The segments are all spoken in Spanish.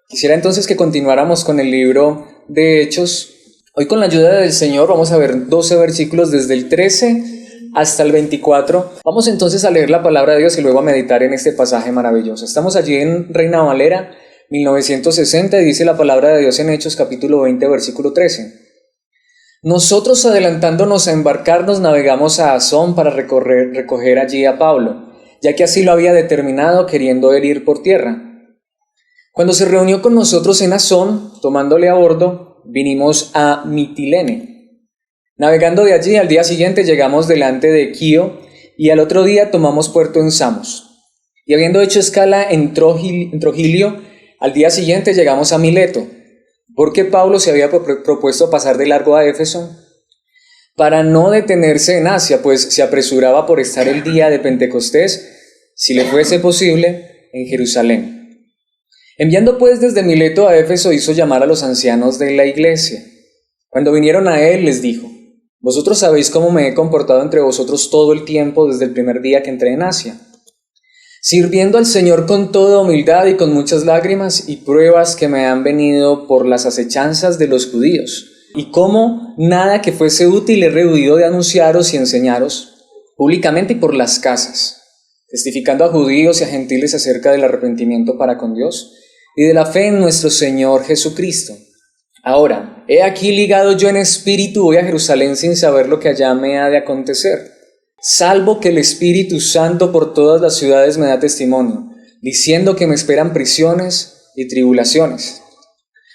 Quisiera entonces que continuáramos con el libro de Hechos. Hoy, con la ayuda del Señor, vamos a ver 12 versículos desde el 13 hasta el 24. Vamos entonces a leer la palabra de Dios y luego a meditar en este pasaje maravilloso. Estamos allí en Reina Valera 1960 y dice la palabra de Dios en Hechos capítulo 20 versículo 13. Nosotros, adelantándonos a embarcarnos, navegamos a Asón para recoger allí a Pablo, ya que así lo había determinado, queriendo él ir por tierra. Cuando se reunió con nosotros en Asón, tomándole a bordo, vinimos a Mitilene. Navegando de allí, al día siguiente llegamos delante de Quío, y al otro día tomamos puerto en Samos. Y habiendo hecho escala en Trogilio, al día siguiente llegamos a Mileto, porque Pablo se había propuesto pasar de largo a Éfeso, para no detenerse en Asia, pues se apresuraba por estar el día de Pentecostés, si le fuese posible, en Jerusalén. Enviando pues desde Mileto a Éfeso, hizo llamar a los ancianos de la iglesia. Cuando vinieron a él, les dijo: vosotros sabéis cómo me he comportado entre vosotros todo el tiempo desde el primer día que entré en Asia, sirviendo al Señor con toda humildad y con muchas lágrimas y pruebas que me han venido por las acechanzas de los judíos, y cómo nada que fuese útil he rehuido de anunciaros y enseñaros públicamente y por las casas, testificando a judíos y a gentiles acerca del arrepentimiento para con Dios y de la fe en nuestro Señor Jesucristo. Ahora, he aquí ligado yo en espíritu, voy a Jerusalén sin saber lo que allá me ha de acontecer, salvo que el Espíritu Santo por todas las ciudades me da testimonio, diciendo que me esperan prisiones y tribulaciones.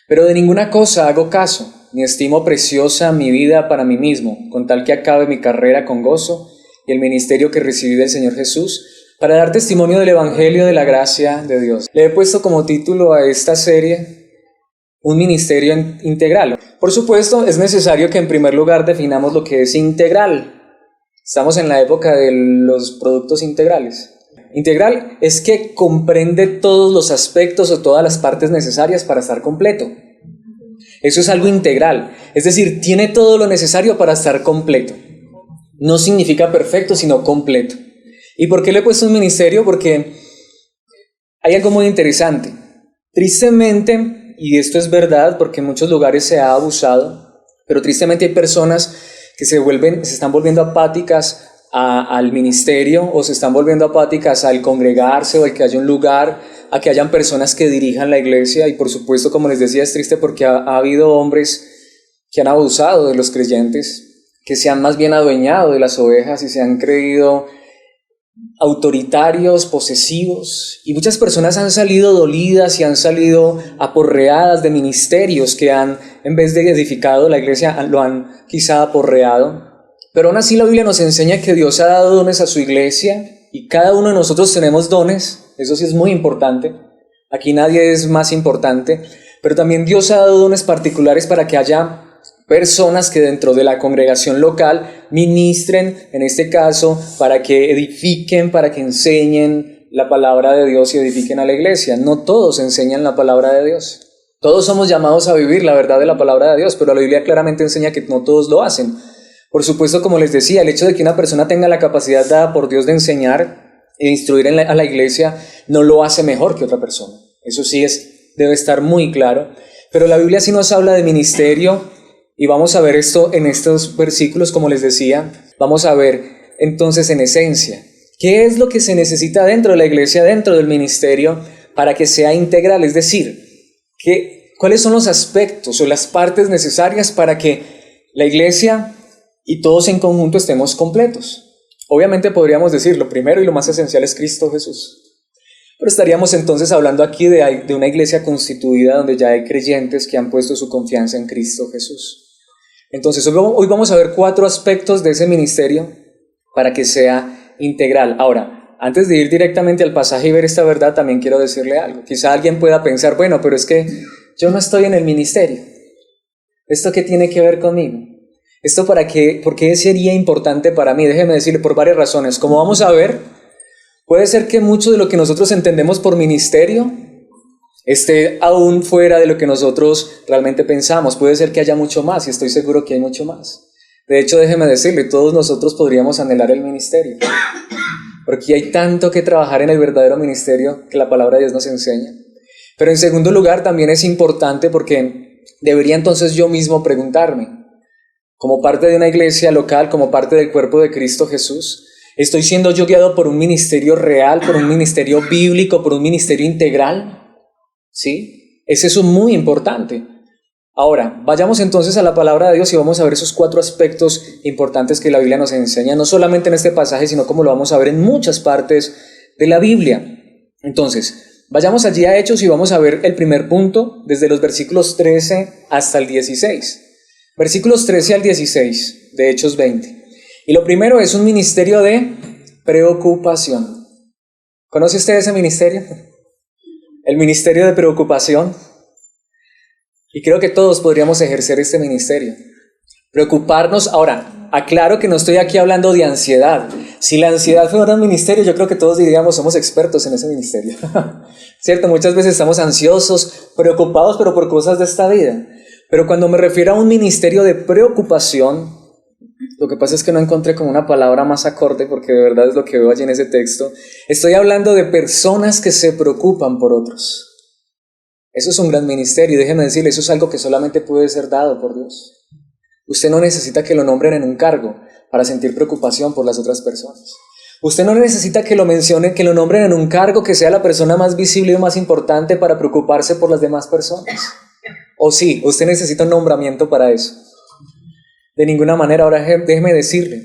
Pero de ninguna cosa hago caso, ni estimo preciosa mi vida para mí mismo, con tal que acabe mi carrera con gozo y el ministerio que recibí del Señor Jesús, para dar testimonio del Evangelio de la gracia de Dios. Le he puesto como título a esta serie: un ministerio integral. Por supuesto, es necesario que en primer lugar definamos lo que es integral. Estamos en la época de los productos integrales. Integral es que comprende todos los aspectos o todas las partes necesarias para estar completo. Eso es algo integral, es decir, tiene todo lo necesario para estar completo. No significa perfecto, sino completo. ¿Y por qué le he puesto un ministerio? Porque hay algo muy interesante. Tristemente, y esto es verdad porque en muchos lugares se ha abusado, pero tristemente hay personas que se están volviendo apáticas al ministerio, o se están volviendo apáticas al congregarse o al que haya un lugar, a que hayan personas que dirijan la iglesia. Y por supuesto, como les decía, es triste porque ha habido hombres que han abusado de los creyentes, que se han más bien adueñado de las ovejas y se han creído autoritarios, posesivos, y muchas personas han salido dolidas y han salido aporreadas de ministerios que han, en vez de edificado la iglesia, lo han quizá aporreado. Pero aún así la Biblia nos enseña que Dios ha dado dones a su iglesia y cada uno de nosotros tenemos dones. Eso sí es muy importante. Aquí nadie es más importante, pero también Dios ha dado dones particulares para que haya personas que dentro de la congregación local ministren, en este caso, para que edifiquen, para que enseñen la palabra de Dios y edifiquen a la iglesia. No todos enseñan la palabra de Dios. Todos somos llamados a vivir la verdad de la palabra de Dios, pero la Biblia claramente enseña que no todos lo hacen. Por supuesto, como les decía, el hecho de que una persona tenga la capacidad dada por Dios de enseñar e instruir a la iglesia no lo hace mejor que otra persona. Eso sí debe estar muy claro. Pero la Biblia sí nos habla de ministerio. Y vamos a ver esto en estos versículos, como les decía. Vamos a ver entonces en esencia qué es lo que se necesita dentro de la iglesia, dentro del ministerio, para que sea integral. Es decir, cuáles son los aspectos o las partes necesarias para que la iglesia y todos en conjunto estemos completos. Obviamente podríamos decir, lo primero y lo más esencial es Cristo Jesús. Pero estaríamos entonces hablando aquí de una iglesia constituida donde ya hay creyentes que han puesto su confianza en Cristo Jesús. Entonces, hoy vamos a ver 4 aspectos de ese ministerio para que sea integral. Ahora, antes de ir directamente al pasaje y ver esta verdad, también quiero decirle algo. Quizá alguien pueda pensar, bueno, pero es que yo no estoy en el ministerio. ¿Esto qué tiene que ver conmigo? ¿Esto para qué? ¿Por qué sería importante para mí? Déjeme decirle, por varias razones. Como vamos a ver, puede ser que mucho de lo que nosotros entendemos por ministerio esté aún fuera de lo que nosotros realmente pensamos. Puede ser que haya mucho más, y estoy seguro que hay mucho más. De hecho, déjeme decirle, todos nosotros podríamos anhelar el ministerio. porque hay tanto que trabajar en el verdadero ministerio que la palabra de Dios nos enseña. Pero en segundo lugar también es importante porque debería entonces yo mismo preguntarme, como parte de una iglesia local, como parte del cuerpo de Cristo Jesús, ¿estoy siendo yo guiado por un ministerio real, por un ministerio bíblico, por un ministerio integral? ¿Sí? Ese es muy importante. Ahora, vayamos entonces a la palabra de Dios y vamos a ver esos 4 aspectos importantes que la Biblia nos enseña, no solamente en este pasaje, sino como lo vamos a ver en muchas partes de la Biblia. Entonces, vayamos allí a Hechos y vamos a ver el primer punto, desde los versículos 13 hasta el 16. Versículos 13 al 16 de Hechos 20. Y lo primero es un ministerio de preocupación. ¿Conoce usted ese ministerio? El ministerio de preocupación. Y creo que todos podríamos ejercer este ministerio. Preocuparnos. Ahora, aclaro que no estoy aquí hablando de ansiedad. Si la ansiedad fuera un ministerio, yo creo que todos diríamos somos expertos en ese ministerio. ¿Cierto? Muchas veces estamos ansiosos, preocupados, pero por cosas de esta vida. Pero cuando me refiero a un ministerio de preocupación, lo que pasa es que no encontré como una palabra más acorde, porque de verdad es lo que veo allí en ese texto. Estoy hablando de personas que se preocupan por otros. Eso es un gran ministerio, y déjeme decirle, eso es algo que solamente puede ser dado por Dios. Usted no necesita que lo nombren en un cargo para sentir preocupación por las otras personas. Usted no necesita que lo mencionen, que lo nombren en un cargo que sea la persona más visible y más importante para preocuparse por las demás personas. O sí, usted necesita un nombramiento para eso. De ninguna manera. Ahora déjeme decirle,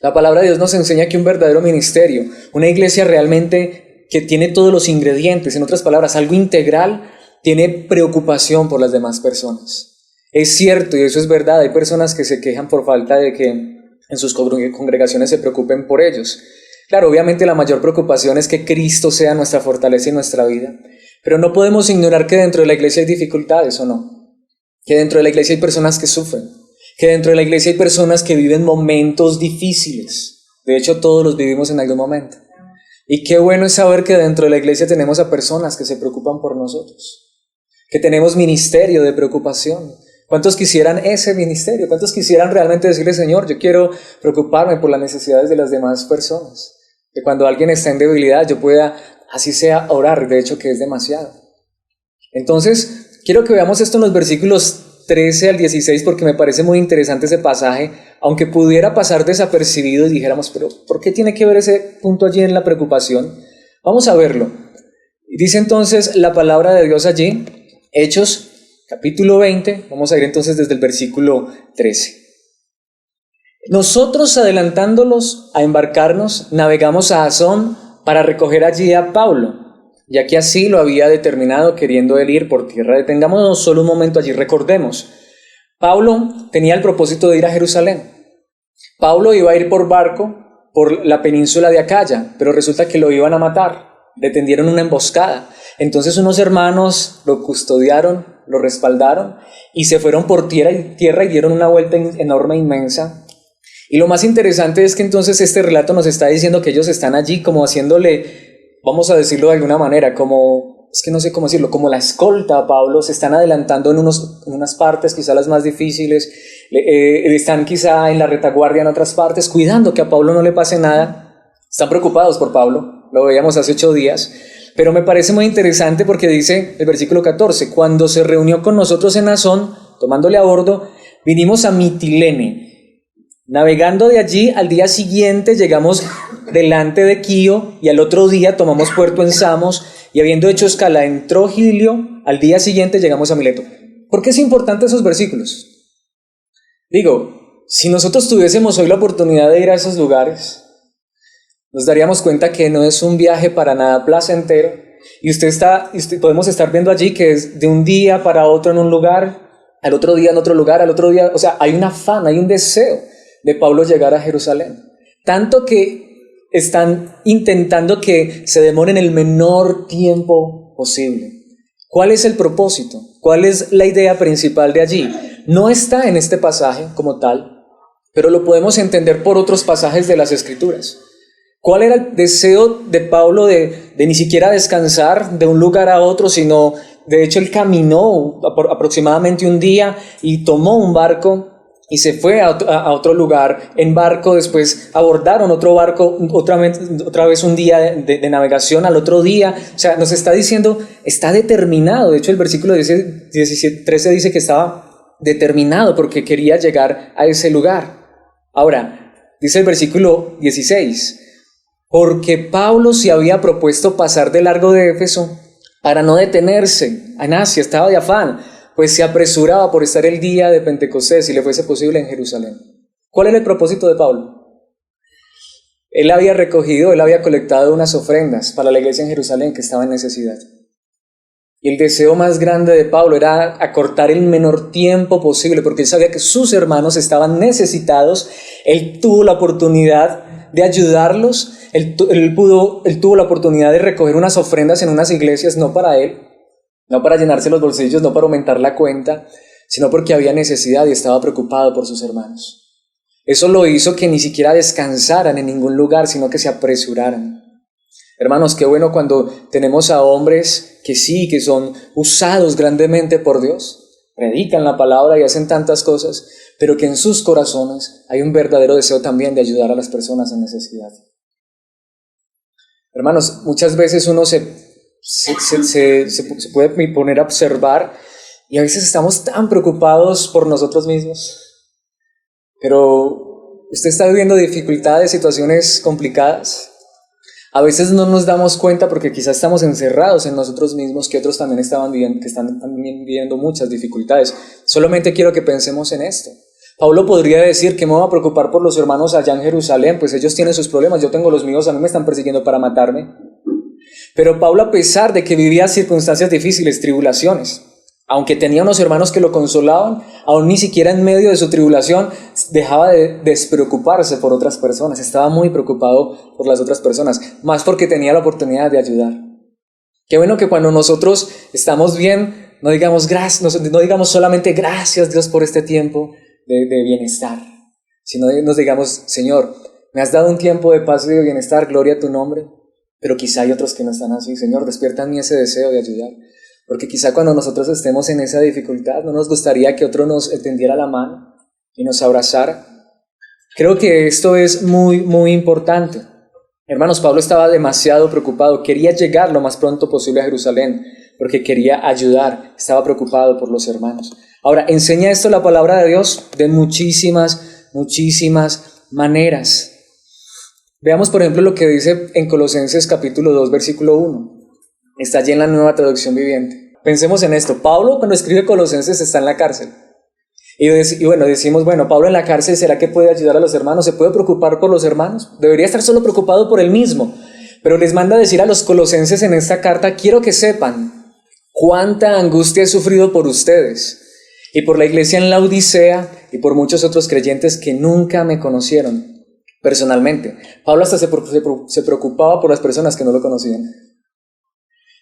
la palabra de Dios nos enseña que un verdadero ministerio, una iglesia realmente que tiene todos los ingredientes, en otras palabras, algo integral, tiene preocupación por las demás personas. Es cierto, y eso es verdad, hay personas que se quejan por falta de que en sus congregaciones se preocupen por ellos. Claro, obviamente la mayor preocupación es que Cristo sea nuestra fortaleza y nuestra vida, pero no podemos ignorar que dentro de la iglesia hay dificultades, ¿o no? Que dentro de la iglesia hay personas que sufren, que dentro de la iglesia hay personas que viven momentos difíciles. De hecho, todos los vivimos en algún momento. Y qué bueno es saber que dentro de la iglesia tenemos a personas que se preocupan por nosotros, que tenemos ministerio de preocupación. ¿Cuántos quisieran ese ministerio? ¿Cuántos quisieran realmente decirle, Señor, yo quiero preocuparme por las necesidades de las demás personas? Que cuando alguien está en debilidad yo pueda, así sea, orar, de hecho que es demasiado. Entonces, quiero que veamos esto en los versículos 13 al 16 porque me parece muy interesante ese pasaje, aunque pudiera pasar desapercibido y dijéramos, pero ¿por qué tiene que ver ese punto allí en la preocupación? Vamos a verlo. Dice entonces la palabra de Dios allí, Hechos capítulo 20, vamos a ir entonces desde el versículo 13. Nosotros, adelantándolos a embarcarnos, navegamos a Asón para recoger allí a Pablo, ya que así lo había determinado, queriendo él ir por tierra. Detengámonos solo un momento allí, recordemos. Pablo tenía el propósito de ir a Jerusalén. Pablo iba a ir por barco por la península de Acaya, pero resulta que lo iban a matar. Le tendieron una emboscada. Entonces unos hermanos lo custodiaron, lo respaldaron y se fueron por tierra y dieron una vuelta enorme, inmensa. Y lo más interesante es que entonces este relato nos está diciendo que ellos están allí como haciéndole, vamos a decirlo de alguna manera, como, es que no sé cómo decirlo, como la escolta a Pablo. Se están adelantando en unas partes, quizá las más difíciles, están quizá en la retaguardia en otras partes, cuidando que a Pablo no le pase nada. Están preocupados por Pablo, lo veíamos hace 8 días. Pero me parece muy interesante porque dice el versículo 14, cuando se reunió con nosotros en Asón, tomándole a bordo, vinimos a Mitilene. Navegando de allí, al día siguiente llegamos delante de Quío y al otro día tomamos puerto en Samos y habiendo hecho escala en Trogilio, al día siguiente llegamos a Mileto. ¿Por qué es importante esos versículos? Digo, si nosotros tuviésemos hoy la oportunidad de ir a esos lugares, nos daríamos cuenta que no es un viaje para nada placentero y podemos estar viendo allí que es de un día para otro en un lugar, al otro día en otro lugar, al otro día, o sea, hay un afán, hay un deseo de Pablo llegar a Jerusalén, tanto que están intentando que se demoren el menor tiempo posible. ¿Cuál es el propósito? ¿Cuál es la idea principal de allí? No está en este pasaje como tal, pero lo podemos entender por otros pasajes de las Escrituras. ¿Cuál era el deseo de Pablo de ni siquiera descansar de un lugar a otro, sino de hecho él caminó aproximadamente un día y tomó un barco y se fue a otro lugar en barco. Después abordaron otro barco otra vez un día de navegación, al otro día. O sea, nos está diciendo, está determinado. De hecho, el versículo 13 dice que estaba determinado porque quería llegar a ese lugar. Ahora, dice el versículo 16, porque Pablo se había propuesto pasar de largo de Éfeso para no detenerse en Asia, estaba de afán, pues se apresuraba por estar el día de Pentecostés, si le fuese posible, en Jerusalén. ¿Cuál era el propósito de Pablo? Él había colectado unas ofrendas para la iglesia en Jerusalén que estaba en necesidad. Y el deseo más grande de Pablo era acortar el menor tiempo posible, porque él sabía que sus hermanos estaban necesitados. Él tuvo la oportunidad de ayudarlos, él tuvo la oportunidad de recoger unas ofrendas en unas iglesias, no para él, no para llenarse los bolsillos, no para aumentar la cuenta, sino porque había necesidad y estaba preocupado por sus hermanos. Eso lo hizo que ni siquiera descansaran en ningún lugar, sino que se apresuraran. Hermanos, qué bueno cuando tenemos a hombres que sí, que son usados grandemente por Dios, predican la palabra y hacen tantas cosas, pero que en sus corazones hay un verdadero deseo también de ayudar a las personas en necesidad. Hermanos, muchas veces uno se puede poner a observar y a veces estamos tan preocupados por nosotros mismos, pero usted está viviendo dificultades, situaciones complicadas. A veces no nos damos cuenta porque quizás estamos encerrados en nosotros mismos, que otros también están también viviendo muchas dificultades. Solamente quiero que pensemos en esto. Pablo podría decir que me voy a preocupar por los hermanos allá en Jerusalén, pues ellos tienen sus problemas, yo tengo los míos, a mí me están persiguiendo para matarme. Pero Pablo, a pesar de que vivía circunstancias difíciles, tribulaciones, aunque tenía unos hermanos que lo consolaban, aún ni siquiera en medio de su tribulación dejaba de despreocuparse por otras personas. Estaba muy preocupado por las otras personas, más porque tenía la oportunidad de ayudar. Qué bueno que cuando nosotros estamos bien, no digamos solamente gracias Dios por este tiempo de bienestar, sino nos digamos, Señor, me has dado un tiempo de paz y de bienestar, gloria a tu nombre, pero quizá hay otros que no están así. Señor, despierta en mí ese deseo de ayudar. Porque quizá cuando nosotros estemos en esa dificultad, no nos gustaría que otro nos extendiera la mano y nos abrazara. Creo que esto es muy, muy importante. Hermanos, Pablo estaba demasiado preocupado, quería llegar lo más pronto posible a Jerusalén, porque quería ayudar, estaba preocupado por los hermanos. Ahora, enseña esto la palabra de Dios de muchísimas, muchísimas maneras. Veamos, por ejemplo, lo que dice en Colosenses capítulo 2, versículo 1. Está allí en la Nueva Traducción Viviente. Pensemos en esto. Pablo, cuando escribe Colosenses, está en la cárcel. Y decimos, Pablo en la cárcel, ¿será que puede ayudar a los hermanos? ¿Se puede preocupar por los hermanos? Debería estar solo preocupado por él mismo. Pero les manda a decir a los colosenses en esta carta, quiero que sepan cuánta angustia he sufrido por ustedes y por la iglesia en la Odisea y por muchos otros creyentes que nunca me conocieron personalmente. Pablo hasta se preocupaba por las personas que no lo conocían.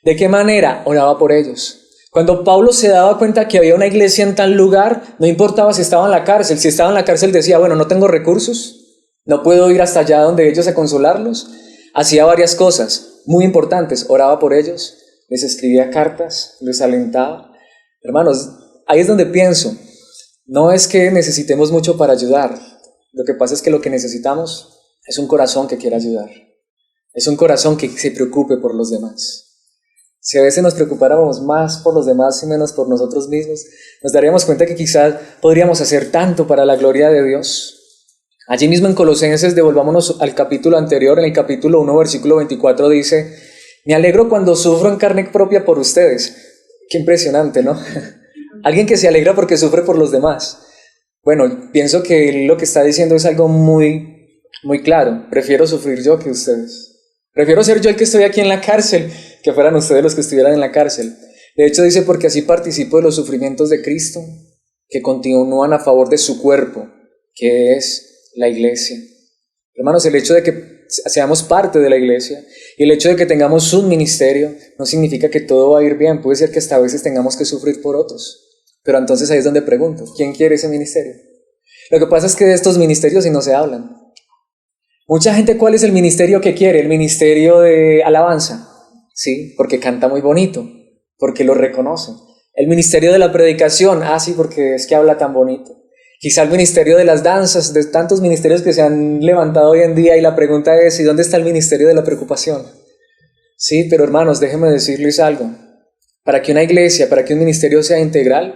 ¿De qué manera? Oraba por ellos. Cuando Pablo se daba cuenta que había una iglesia en tal lugar, no importaba si estaba en la cárcel. Si estaba en la cárcel decía, no tengo recursos, no puedo ir hasta allá donde ellos a consolarlos. Hacía varias cosas muy importantes. Oraba por ellos, les escribía cartas, les alentaba. Hermanos, ahí es donde pienso, no es que necesitemos mucho para ayudar. Lo que pasa es que lo que necesitamos es un corazón que quiera ayudar. Es un corazón que se preocupe por los demás. Si a veces nos preocupáramos más por los demás y menos por nosotros mismos, nos daríamos cuenta que quizás podríamos hacer tanto para la gloria de Dios. Allí mismo en Colosenses, devolvámonos al capítulo anterior, en el capítulo 1, versículo 24, dice, me alegro cuando sufro en carne propia por ustedes. Qué impresionante, ¿no? Alguien que se alegra porque sufre por los demás. Pienso que lo que está diciendo es algo muy, muy claro. Prefiero sufrir yo que ustedes. Prefiero ser yo el que estoy aquí en la cárcel, que fueran ustedes los que estuvieran en la cárcel. De hecho dice, porque así participo de los sufrimientos de Cristo, que continúan a favor de su cuerpo, que es la iglesia. Hermanos, el hecho de que seamos parte de la iglesia y el hecho de que tengamos un ministerio no significa que todo va a ir bien. Puede ser que hasta a veces tengamos que sufrir por otros. Pero entonces ahí es donde pregunto, ¿quién quiere ese ministerio? Lo que pasa es que de estos ministerios sí no se hablan. Mucha gente, ¿cuál es el ministerio que quiere? El ministerio de alabanza, sí, porque canta muy bonito, porque lo reconocen. El ministerio de la predicación, sí, porque es que habla tan bonito. Quizá el ministerio de las danzas, de tantos ministerios que se han levantado hoy en día, y la pregunta es, ¿y dónde está el ministerio de la preocupación? Sí, pero hermanos, déjenme decirles algo. Para que una iglesia, para que un ministerio sea integral,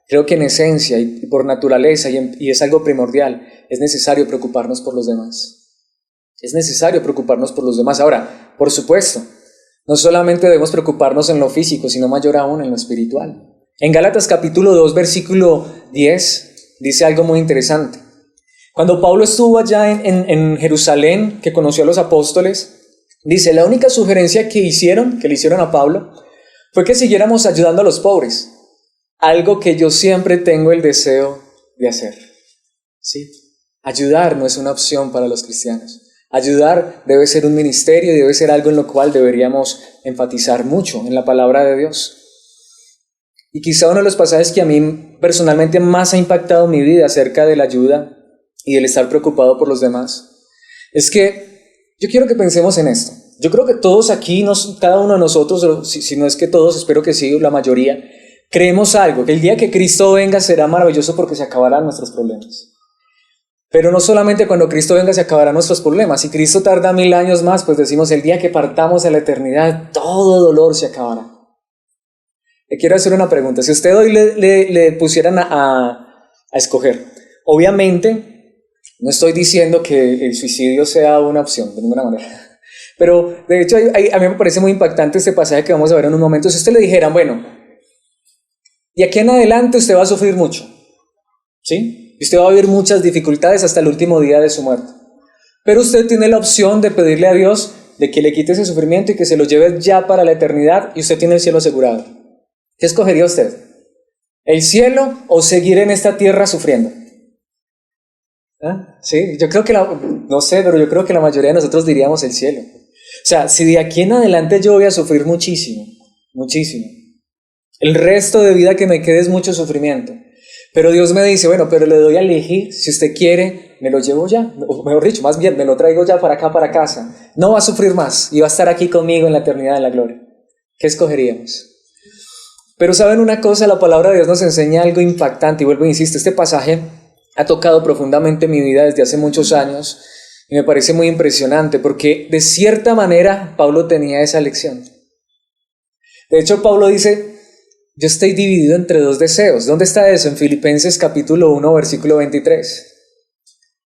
creo que en esencia y por naturaleza, y es algo primordial, es necesario preocuparnos por los demás. Es necesario preocuparnos por los demás. Ahora, por supuesto, no solamente debemos preocuparnos en lo físico, sino mayor aún en lo espiritual. En Gálatas capítulo 2, versículo 10, dice algo muy interesante. Cuando Pablo estuvo allá en Jerusalén, que conoció a los apóstoles, dice, la única sugerencia que le hicieron a Pablo, fue que siguiéramos ayudando a los pobres. Algo que yo siempre tengo el deseo de hacer. ¿Sí? Ayudar no es una opción para los cristianos. Ayudar debe ser un ministerio y debe ser algo en lo cual deberíamos enfatizar mucho en la palabra de Dios. Y quizá uno de los pasajes que a mí personalmente más ha impactado mi vida acerca de la ayuda y del estar preocupado por los demás, es que yo quiero que pensemos en esto. Yo creo que todos aquí, cada uno de nosotros, si no es que todos, espero que sí, la mayoría, creemos algo, que el día que Cristo venga será maravilloso porque se acabarán nuestros problemas. Pero no solamente cuando Cristo venga se acabarán nuestros problemas. Si Cristo tarda 1000 años más, pues decimos el día que partamos a la eternidad, todo dolor se acabará. Le quiero hacer una pregunta. Si usted hoy le pusieran a escoger, obviamente no estoy diciendo que el suicidio sea una opción, de ninguna manera. Pero de hecho a mí me parece muy impactante este pasaje que vamos a ver en un momento. Si usted le dijeran, bueno, y aquí en adelante usted va a sufrir mucho, ¿sí? Y usted va a vivir muchas dificultades hasta el último día de su muerte. Pero usted tiene la opción de pedirle a Dios de que le quite ese sufrimiento y que se lo lleve ya para la eternidad y usted tiene el cielo asegurado. ¿Qué escogería usted? ¿El cielo o seguir en esta tierra sufriendo? ¿Ah? Sí, yo creo que no sé, pero yo creo que la mayoría de nosotros diríamos el cielo. O sea, si de aquí en adelante yo voy a sufrir muchísimo, muchísimo, el resto de vida que me quede es mucho sufrimiento. Pero Dios me dice, bueno, pero le doy a elegir, si usted quiere, me lo llevo ya, o mejor dicho, más bien, me lo traigo ya para acá, para casa. No va a sufrir más y va a estar aquí conmigo en la eternidad de la gloria. ¿Qué escogeríamos? Pero ¿saben una cosa? La palabra de Dios nos enseña algo impactante, y vuelvo e insisto, este pasaje ha tocado profundamente mi vida desde hace muchos años y me parece muy impresionante porque de cierta manera Pablo tenía esa lección. De hecho, Pablo dice, yo estoy dividido entre dos deseos. ¿Dónde está eso? En Filipenses capítulo 1, versículo 23.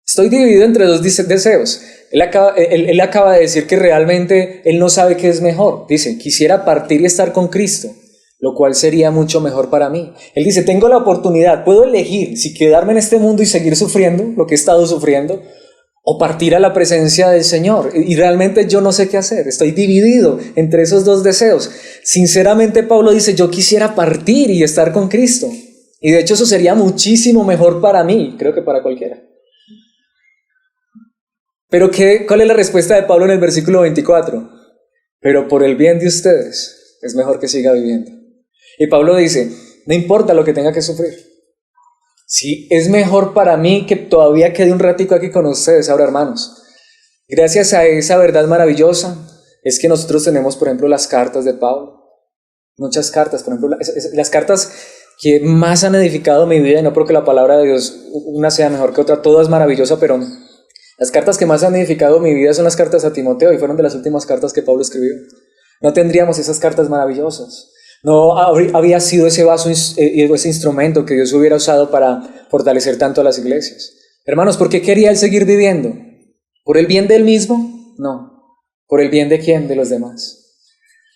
Estoy dividido entre dos deseos. Él acaba de decir que realmente él no sabe qué es mejor. Dice, quisiera partir y estar con Cristo, lo cual sería mucho mejor para mí. Él dice, tengo la oportunidad, puedo elegir si quedarme en este mundo y seguir sufriendo lo que he estado sufriendo, o partir a la presencia del Señor. Y realmente yo no sé qué hacer, estoy dividido entre esos dos deseos. Sinceramente Pablo dice, yo quisiera partir y estar con Cristo. Y de hecho eso sería muchísimo mejor para mí, creo que para cualquiera. Pero ¿cuál es la respuesta de Pablo en el versículo 24? Pero por el bien de ustedes es mejor que siga viviendo. Y Pablo dice, no importa lo que tenga que sufrir. Sí, es mejor para mí que todavía quede un ratico aquí con ustedes. Ahora, hermanos, gracias a esa verdad maravillosa es que nosotros tenemos, por ejemplo, las cartas de Pablo. Muchas cartas, por ejemplo, las cartas que más han edificado mi vida, y no porque la palabra de Dios una sea mejor que otra, toda es maravillosa, pero las cartas que más han edificado mi vida son las cartas a Timoteo, y fueron de las últimas cartas que Pablo escribió. No tendríamos esas cartas maravillosas. No había sido ese vaso, ese instrumento que Dios hubiera usado para fortalecer tanto a las iglesias. Hermanos, ¿por qué quería él seguir viviendo? ¿Por el bien de él mismo? No. ¿Por el bien de quién? De los demás.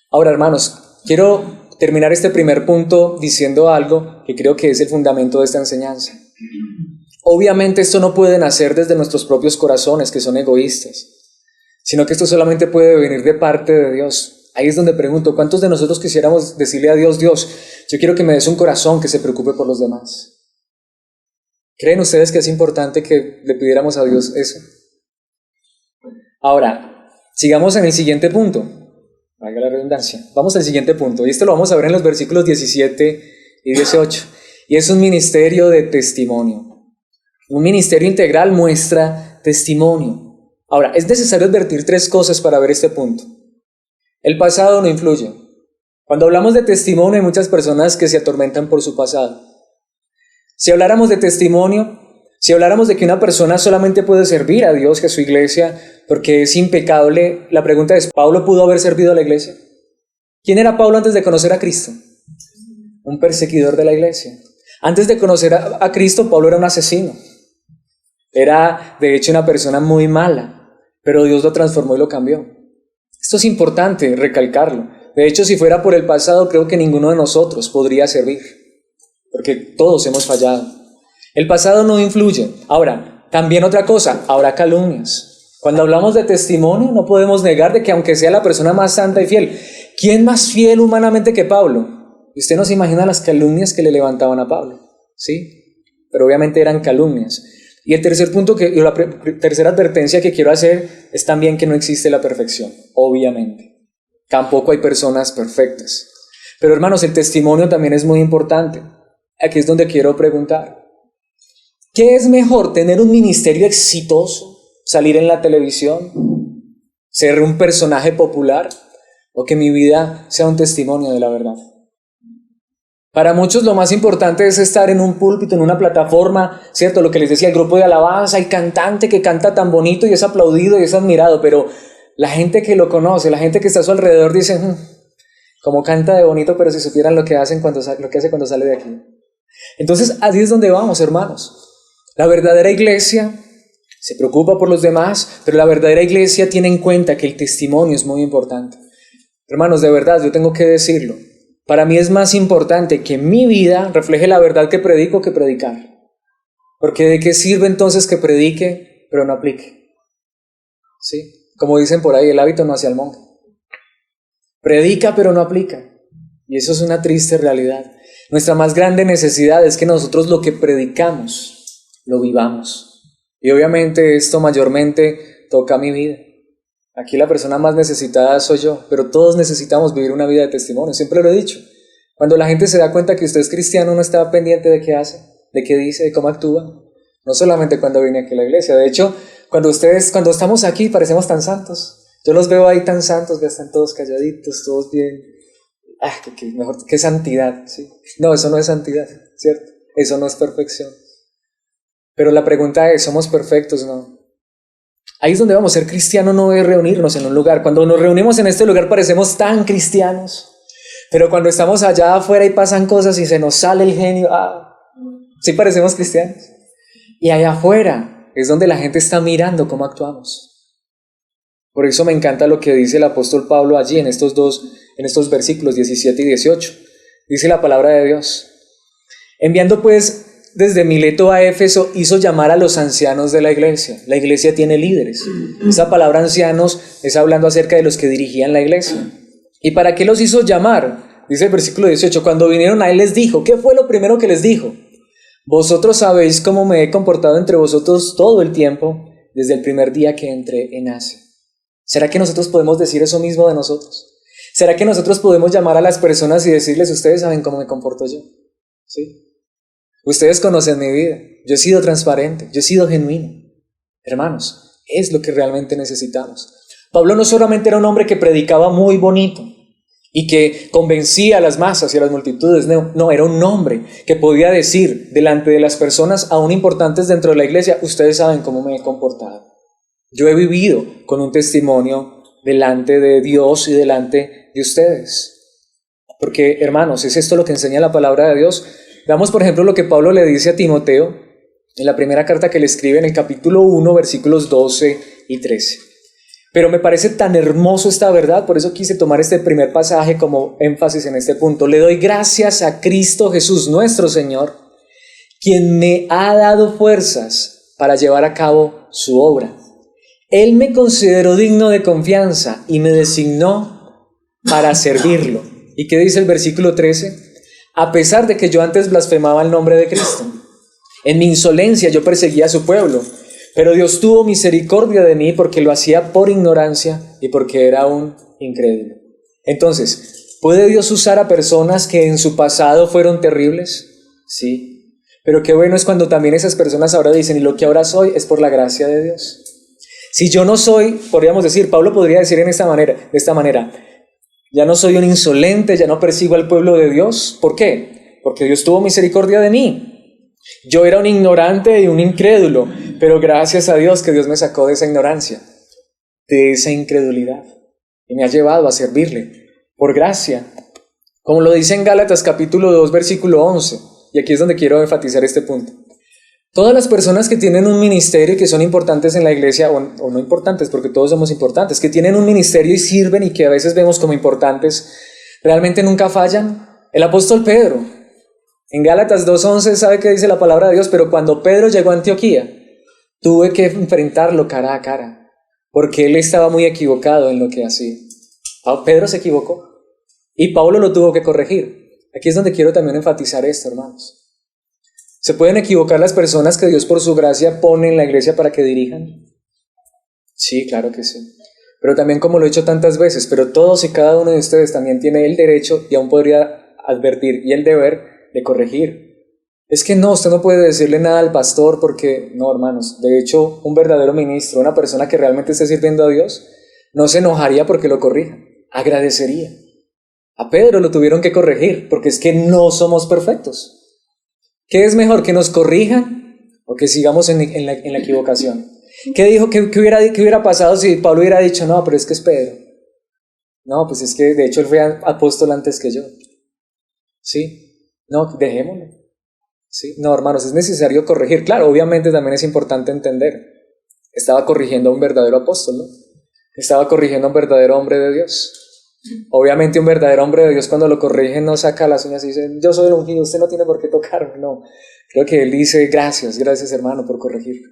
Ahora, hermanos, quiero terminar este primer punto diciendo algo que creo que es el fundamento de esta enseñanza. Obviamente esto no puede nacer desde nuestros propios corazones, que son egoístas, sino que esto solamente puede venir de parte de Dios. Ahí es donde pregunto, ¿cuántos de nosotros quisiéramos decirle a Dios, Dios, yo quiero que me des un corazón que se preocupe por los demás? ¿Creen ustedes que es importante que le pidiéramos a Dios eso? Ahora, sigamos en el siguiente punto. Valga la redundancia. Vamos al siguiente punto. Y esto lo vamos a ver en los versículos 17 y 18. Y es un ministerio de testimonio. Un ministerio integral muestra testimonio. Ahora, es necesario advertir 3 cosas para ver este punto. El pasado no influye. Cuando hablamos de testimonio hay muchas personas que se atormentan por su pasado. Si habláramos de testimonio, Si habláramos de que una persona solamente puede servir a Dios y a su iglesia porque es impecable, la pregunta es, ¿Pablo pudo haber servido a la iglesia? ¿Quién era Pablo antes de conocer a Cristo? Un perseguidor de la iglesia. Antes de conocer a Cristo, Pablo era un asesino. Era, de hecho, una persona muy mala, pero Dios lo transformó y lo cambió. Esto es importante recalcarlo. De hecho, si fuera por el pasado, creo que ninguno de nosotros podría servir, porque todos hemos fallado. El pasado no influye. Ahora, también otra cosa, habrá calumnias. Cuando hablamos de testimonio, no podemos negar de que aunque sea la persona más santa y fiel, ¿quién más fiel humanamente que Pablo? Y usted no se imagina las calumnias que le levantaban a Pablo, ¿sí? Pero obviamente eran calumnias. Y el tercer punto, la tercera advertencia que quiero hacer es también que no existe la perfección, obviamente. Tampoco hay personas perfectas. Pero hermanos, el testimonio también es muy importante. Aquí es donde quiero preguntar. ¿Qué es mejor, tener un ministerio exitoso, salir en la televisión, ser un personaje popular, o que mi vida sea un testimonio de la verdad? Para muchos lo más importante es estar en un púlpito, en una plataforma, ¿cierto? Lo que les decía, el grupo de alabanza, el cantante que canta tan bonito y es aplaudido y es admirado, pero la gente que lo conoce, la gente que está a su alrededor dice, como canta de bonito, pero si supieran lo que hace cuando sale de aquí. Entonces, así es donde vamos, hermanos. La verdadera iglesia se preocupa por los demás, pero la verdadera iglesia tiene en cuenta que el testimonio es muy importante. Hermanos, de verdad, yo tengo que decirlo. Para mí es más importante que mi vida refleje la verdad que predico que predicar. Porque ¿de qué sirve entonces que predique, pero no aplique? ¿Sí? Como dicen por ahí, el hábito no hace al monje. Predica, pero no aplica. Y eso es una triste realidad. Nuestra más grande necesidad es que nosotros lo que predicamos, lo vivamos. Y obviamente esto mayormente toca mi vida. Aquí la persona más necesitada soy yo, pero todos necesitamos vivir una vida de testimonio, siempre lo he dicho. Cuando la gente se da cuenta que usted es cristiano, no está pendiente de qué hace, de qué dice, de cómo actúa. No solamente cuando viene aquí a la iglesia. De hecho, cuando estamos aquí parecemos tan santos. Yo los veo ahí tan santos, que están todos calladitos, todos bien. Qué santidad, ¿sí? No, eso no es santidad, ¿cierto? Eso no es perfección. Pero la pregunta es, ¿somos perfectos? No. Ahí es donde vamos. Ser cristiano no es reunirnos en un lugar. Cuando nos reunimos en este lugar parecemos tan cristianos, pero cuando estamos allá afuera y pasan cosas y se nos sale el genio, sí parecemos cristianos. Y allá afuera es donde la gente está mirando cómo actuamos. Por eso me encanta lo que dice el apóstol Pablo allí en estos versículos 17 y 18. Dice la palabra de Dios: enviando pues desde Mileto a Éfeso, hizo llamar a los ancianos de la iglesia. La iglesia tiene líderes. Esa palabra ancianos es hablando acerca de los que dirigían la iglesia. ¿Y para qué los hizo llamar? Dice el versículo 18, cuando vinieron a él les dijo, ¿qué fue lo primero que les dijo? Vosotros sabéis cómo me he comportado entre vosotros todo el tiempo, desde el primer día que entré en Asia. ¿Será que nosotros podemos decir eso mismo de nosotros? ¿Será que nosotros podemos llamar a las personas y decirles, ustedes saben cómo me comporto yo? ¿Sí? Ustedes conocen mi vida, yo he sido transparente, yo he sido genuino. Hermanos, es lo que realmente necesitamos. Pablo no solamente era un hombre que predicaba muy bonito y que convencía a las masas y a las multitudes, no, era un hombre que podía decir delante de las personas aún importantes dentro de la iglesia, ustedes saben cómo me he comportado. Yo he vivido con un testimonio delante de Dios y delante de ustedes. Porque, hermanos, es esto lo que enseña la palabra de Dios. Veamos, por ejemplo, lo que Pablo le dice a Timoteo en la primera carta que le escribe en el capítulo 1, versículos 12 y 13. Pero me parece tan hermoso esta verdad, por eso quise tomar este primer pasaje como énfasis en este punto. Le doy gracias a Cristo Jesús, nuestro Señor, quien me ha dado fuerzas para llevar a cabo su obra. Él me consideró digno de confianza y me designó para servirlo. ¿Y qué dice el versículo 13? A pesar de que yo antes blasfemaba el nombre de Cristo, en mi insolencia yo perseguía a su pueblo, pero Dios tuvo misericordia de mí porque lo hacía por ignorancia y porque era un incrédulo. Entonces, ¿puede Dios usar a personas que en su pasado fueron terribles? Sí, pero qué bueno es cuando también esas personas ahora dicen, y lo que ahora soy es por la gracia de Dios. Si yo no soy, podríamos decir, Pablo podría decir de esta manera, ya no soy un insolente, ya no persigo al pueblo de Dios. ¿Por qué? Porque Dios tuvo misericordia de mí. Yo era un ignorante y un incrédulo, pero gracias a Dios que Dios me sacó de esa ignorancia, de esa incredulidad, y me ha llevado a servirle, por gracia. Como lo dice en Gálatas capítulo 2, versículo 11, y aquí es donde quiero enfatizar este punto. Todas las personas que tienen un ministerio y que son importantes en la iglesia, o no importantes, porque todos somos importantes, que tienen un ministerio y sirven y que a veces vemos como importantes, realmente nunca fallan. El apóstol Pedro, en Gálatas 2:11, sabe que dice la palabra de Dios, pero cuando Pedro llegó a Antioquía, tuve que enfrentarlo cara a cara, porque él estaba muy equivocado en lo que hacía. Pedro se equivocó y Pablo lo tuvo que corregir. Aquí es donde quiero también enfatizar esto, hermanos. ¿Se pueden equivocar las personas que Dios por su gracia pone en la iglesia para que dirijan? Sí, claro que sí. Pero también, como lo he hecho tantas veces, pero todos y cada uno de ustedes también tiene el derecho, y aún podría advertir, y el deber de corregir. Es que no, usted no puede decirle nada al pastor porque, no, hermanos, de hecho, un verdadero ministro, una persona que realmente esté sirviendo a Dios, no se enojaría porque lo corrijan, agradecería. A Pedro lo tuvieron que corregir porque es que no somos perfectos. ¿Qué es mejor, que nos corrijan o que sigamos en la equivocación? ¿Qué dijo? ¿Qué hubiera pasado si Pablo hubiera dicho, no, pero es que es Pedro? No, pues es que de hecho él fue apóstol antes que yo. ¿Sí? No, dejémoslo. ¿Sí? No, hermanos, es necesario corregir. Claro, obviamente también es importante entender. Estaba corrigiendo a un verdadero apóstol, ¿no? Estaba corrigiendo a un verdadero hombre de Dios. Obviamente un verdadero hombre de Dios, cuando lo corrigen, no saca las uñas y dice, yo soy el ungido, usted no tiene por qué tocarme. No, creo que él dice, gracias hermano por corregirme.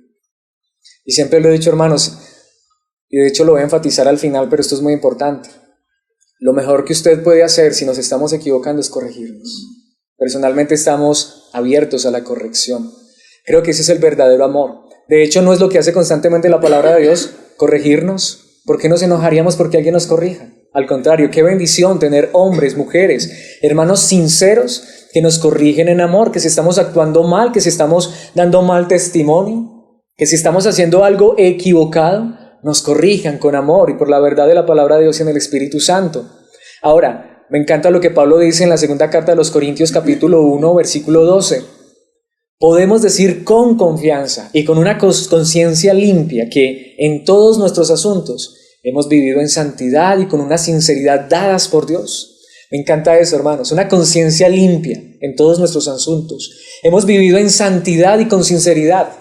Y siempre lo he dicho, hermanos, y de hecho lo voy a enfatizar al final, pero esto es muy importante. Lo mejor que usted puede hacer si nos estamos equivocando es corregirnos. Personalmente estamos abiertos a la corrección. Creo que ese es el verdadero amor. De hecho, no es lo que hace constantemente la palabra de Dios, corregirnos. ¿Por qué nos enojaríamos porque alguien nos corrija? Al contrario, qué bendición tener hombres, mujeres, hermanos sinceros que nos corrigen en amor, que si estamos actuando mal, que si estamos dando mal testimonio, que si estamos haciendo algo equivocado, nos corrijan con amor y por la verdad de la palabra de Dios y en el Espíritu Santo. Ahora, me encanta lo que Pablo dice en la segunda carta de los Corintios capítulo 1, versículo 12. Podemos decir con confianza y con una conciencia limpia que en todos nuestros asuntos hemos vivido en santidad y con una sinceridad dadas por Dios. Me encanta eso, hermanos, una conciencia limpia en todos nuestros asuntos. Hemos vivido en santidad y con sinceridad.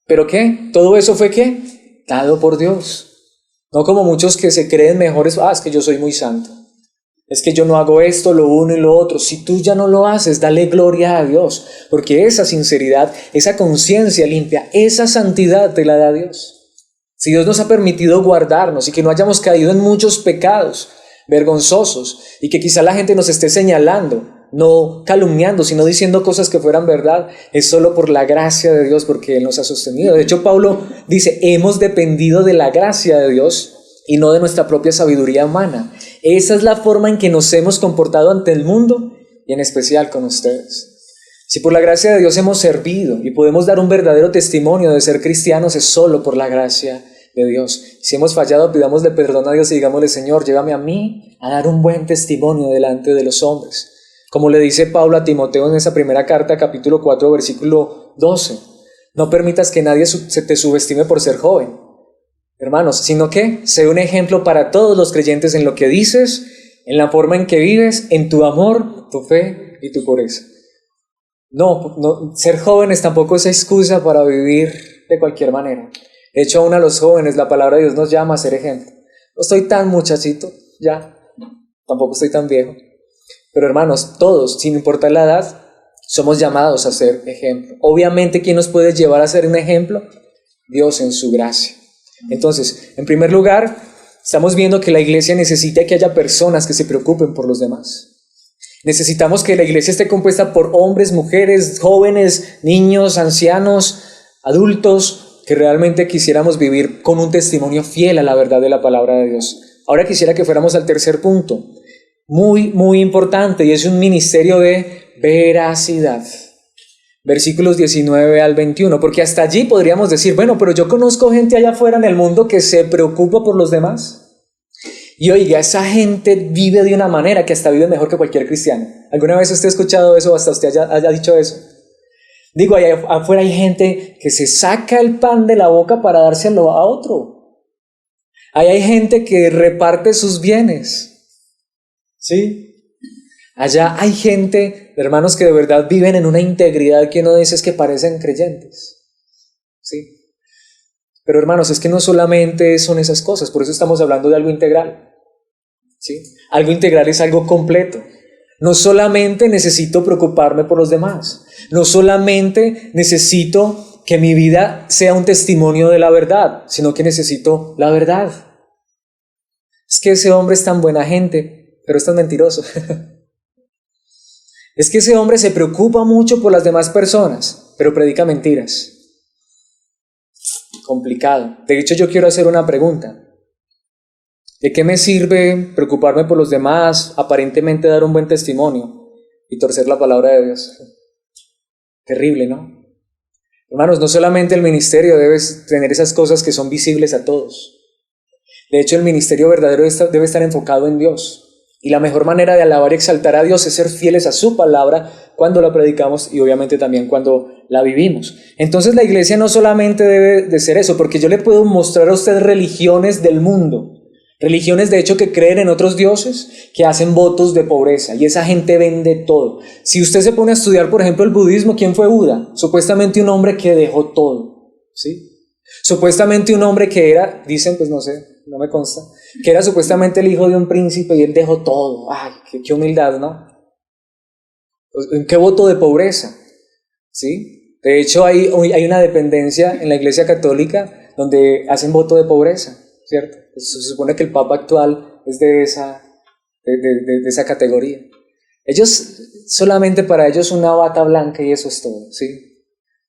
¿Pero qué? ¿Todo eso fue qué? Dado por Dios. No como muchos que se creen mejores, es que yo soy muy santo. Es que yo no hago esto, lo uno y lo otro. Si tú ya no lo haces, dale gloria a Dios, porque esa sinceridad, esa conciencia limpia, esa santidad te la da Dios. Si Dios nos ha permitido guardarnos y que no hayamos caído en muchos pecados vergonzosos y que quizá la gente nos esté señalando, no calumniando, sino diciendo cosas que fueran verdad, es solo por la gracia de Dios, porque Él nos ha sostenido. De hecho, Pablo dice, hemos dependido de la gracia de Dios y no de nuestra propia sabiduría humana. Esa es la forma en que nos hemos comportado ante el mundo y en especial con ustedes. Si por la gracia de Dios hemos servido y podemos dar un verdadero testimonio de ser cristianos, es solo por la gracia de Dios. Si hemos fallado, pidámosle perdón a Dios y digámosle, Señor, llévame a mí a dar un buen testimonio delante de los hombres. Como le dice Pablo a Timoteo en esa primera carta, capítulo 4, versículo 12. No permitas que nadie se te subestime por ser joven, hermanos, sino que sé un ejemplo para todos los creyentes en lo que dices, en la forma en que vives, en tu amor, tu fe y tu pureza. No, ser jóvenes tampoco es excusa para vivir de cualquier manera. De hecho, aún a los jóvenes la palabra de Dios nos llama a ser ejemplo. No estoy tan muchachito, ya, tampoco estoy tan viejo. Pero hermanos, todos, sin importar la edad, somos llamados a ser ejemplo. Obviamente, ¿quién nos puede llevar a ser un ejemplo? Dios en su gracia. Entonces, en primer lugar, estamos viendo que la iglesia necesita que haya personas que se preocupen por los demás. Necesitamos que la iglesia esté compuesta por hombres, mujeres, jóvenes, niños, ancianos, adultos, que realmente quisiéramos vivir con un testimonio fiel a la verdad de la palabra de Dios. Ahora quisiera que fuéramos al tercer punto, muy importante, y es un ministerio de veracidad. Versículos 19 al 21, porque hasta allí podríamos decir, bueno, pero yo conozco gente allá afuera en el mundo que se preocupa por los demás. Y oiga, esa gente vive de una manera que hasta vive mejor que cualquier cristiano. ¿Alguna vez usted ha escuchado eso o hasta usted haya dicho eso? Digo, allá afuera hay gente que se saca el pan de la boca para dárselo a otro. Ahí hay gente que reparte sus bienes. ¿Sí? Allá hay gente, hermanos, que de verdad viven en una integridad que uno dice es que parecen creyentes. ¿Sí? Pero hermanos, es que no solamente son esas cosas, por eso estamos hablando de algo integral. ¿Sí? Algo integral es algo completo. No solamente necesito preocuparme por los demás, no solamente necesito que mi vida sea un testimonio de la verdad, sino que necesito la verdad. Es que ese hombre es tan buena gente, pero es tan mentiroso. Es que ese hombre se preocupa mucho por las demás personas, pero predica mentiras. Complicado. De hecho, yo quiero hacer una pregunta. ¿De qué me sirve preocuparme por los demás, aparentemente dar un buen testimonio y torcer la palabra de Dios? Terrible, ¿no? Hermanos, no solamente el ministerio debe tener esas cosas que son visibles a todos. De hecho, el ministerio verdadero debe estar enfocado en Dios. Y la mejor manera de alabar y exaltar a Dios es ser fieles a su palabra cuando la predicamos y obviamente también cuando la vivimos. Entonces la iglesia no solamente debe de ser eso, porque yo le puedo mostrar a usted religiones del mundo. Religiones de hecho que creen en otros dioses, que hacen votos de pobreza y esa gente vende todo. Si usted se pone a estudiar, por ejemplo, el budismo, ¿quién fue Buda? Supuestamente un hombre que dejó todo, ¿sí? Supuestamente un hombre que era, dicen, pues no sé, no me consta, que era supuestamente el hijo de un príncipe y él dejó todo. Ay, qué humildad, ¿no? ¿En qué voto de pobreza? ¿Sí? De hecho hay una dependencia en la Iglesia Católica donde hacen voto de pobreza, ¿cierto? Se supone que el Papa actual es de esa categoría. Solamente para ellos una bata blanca y eso es todo, ¿sí?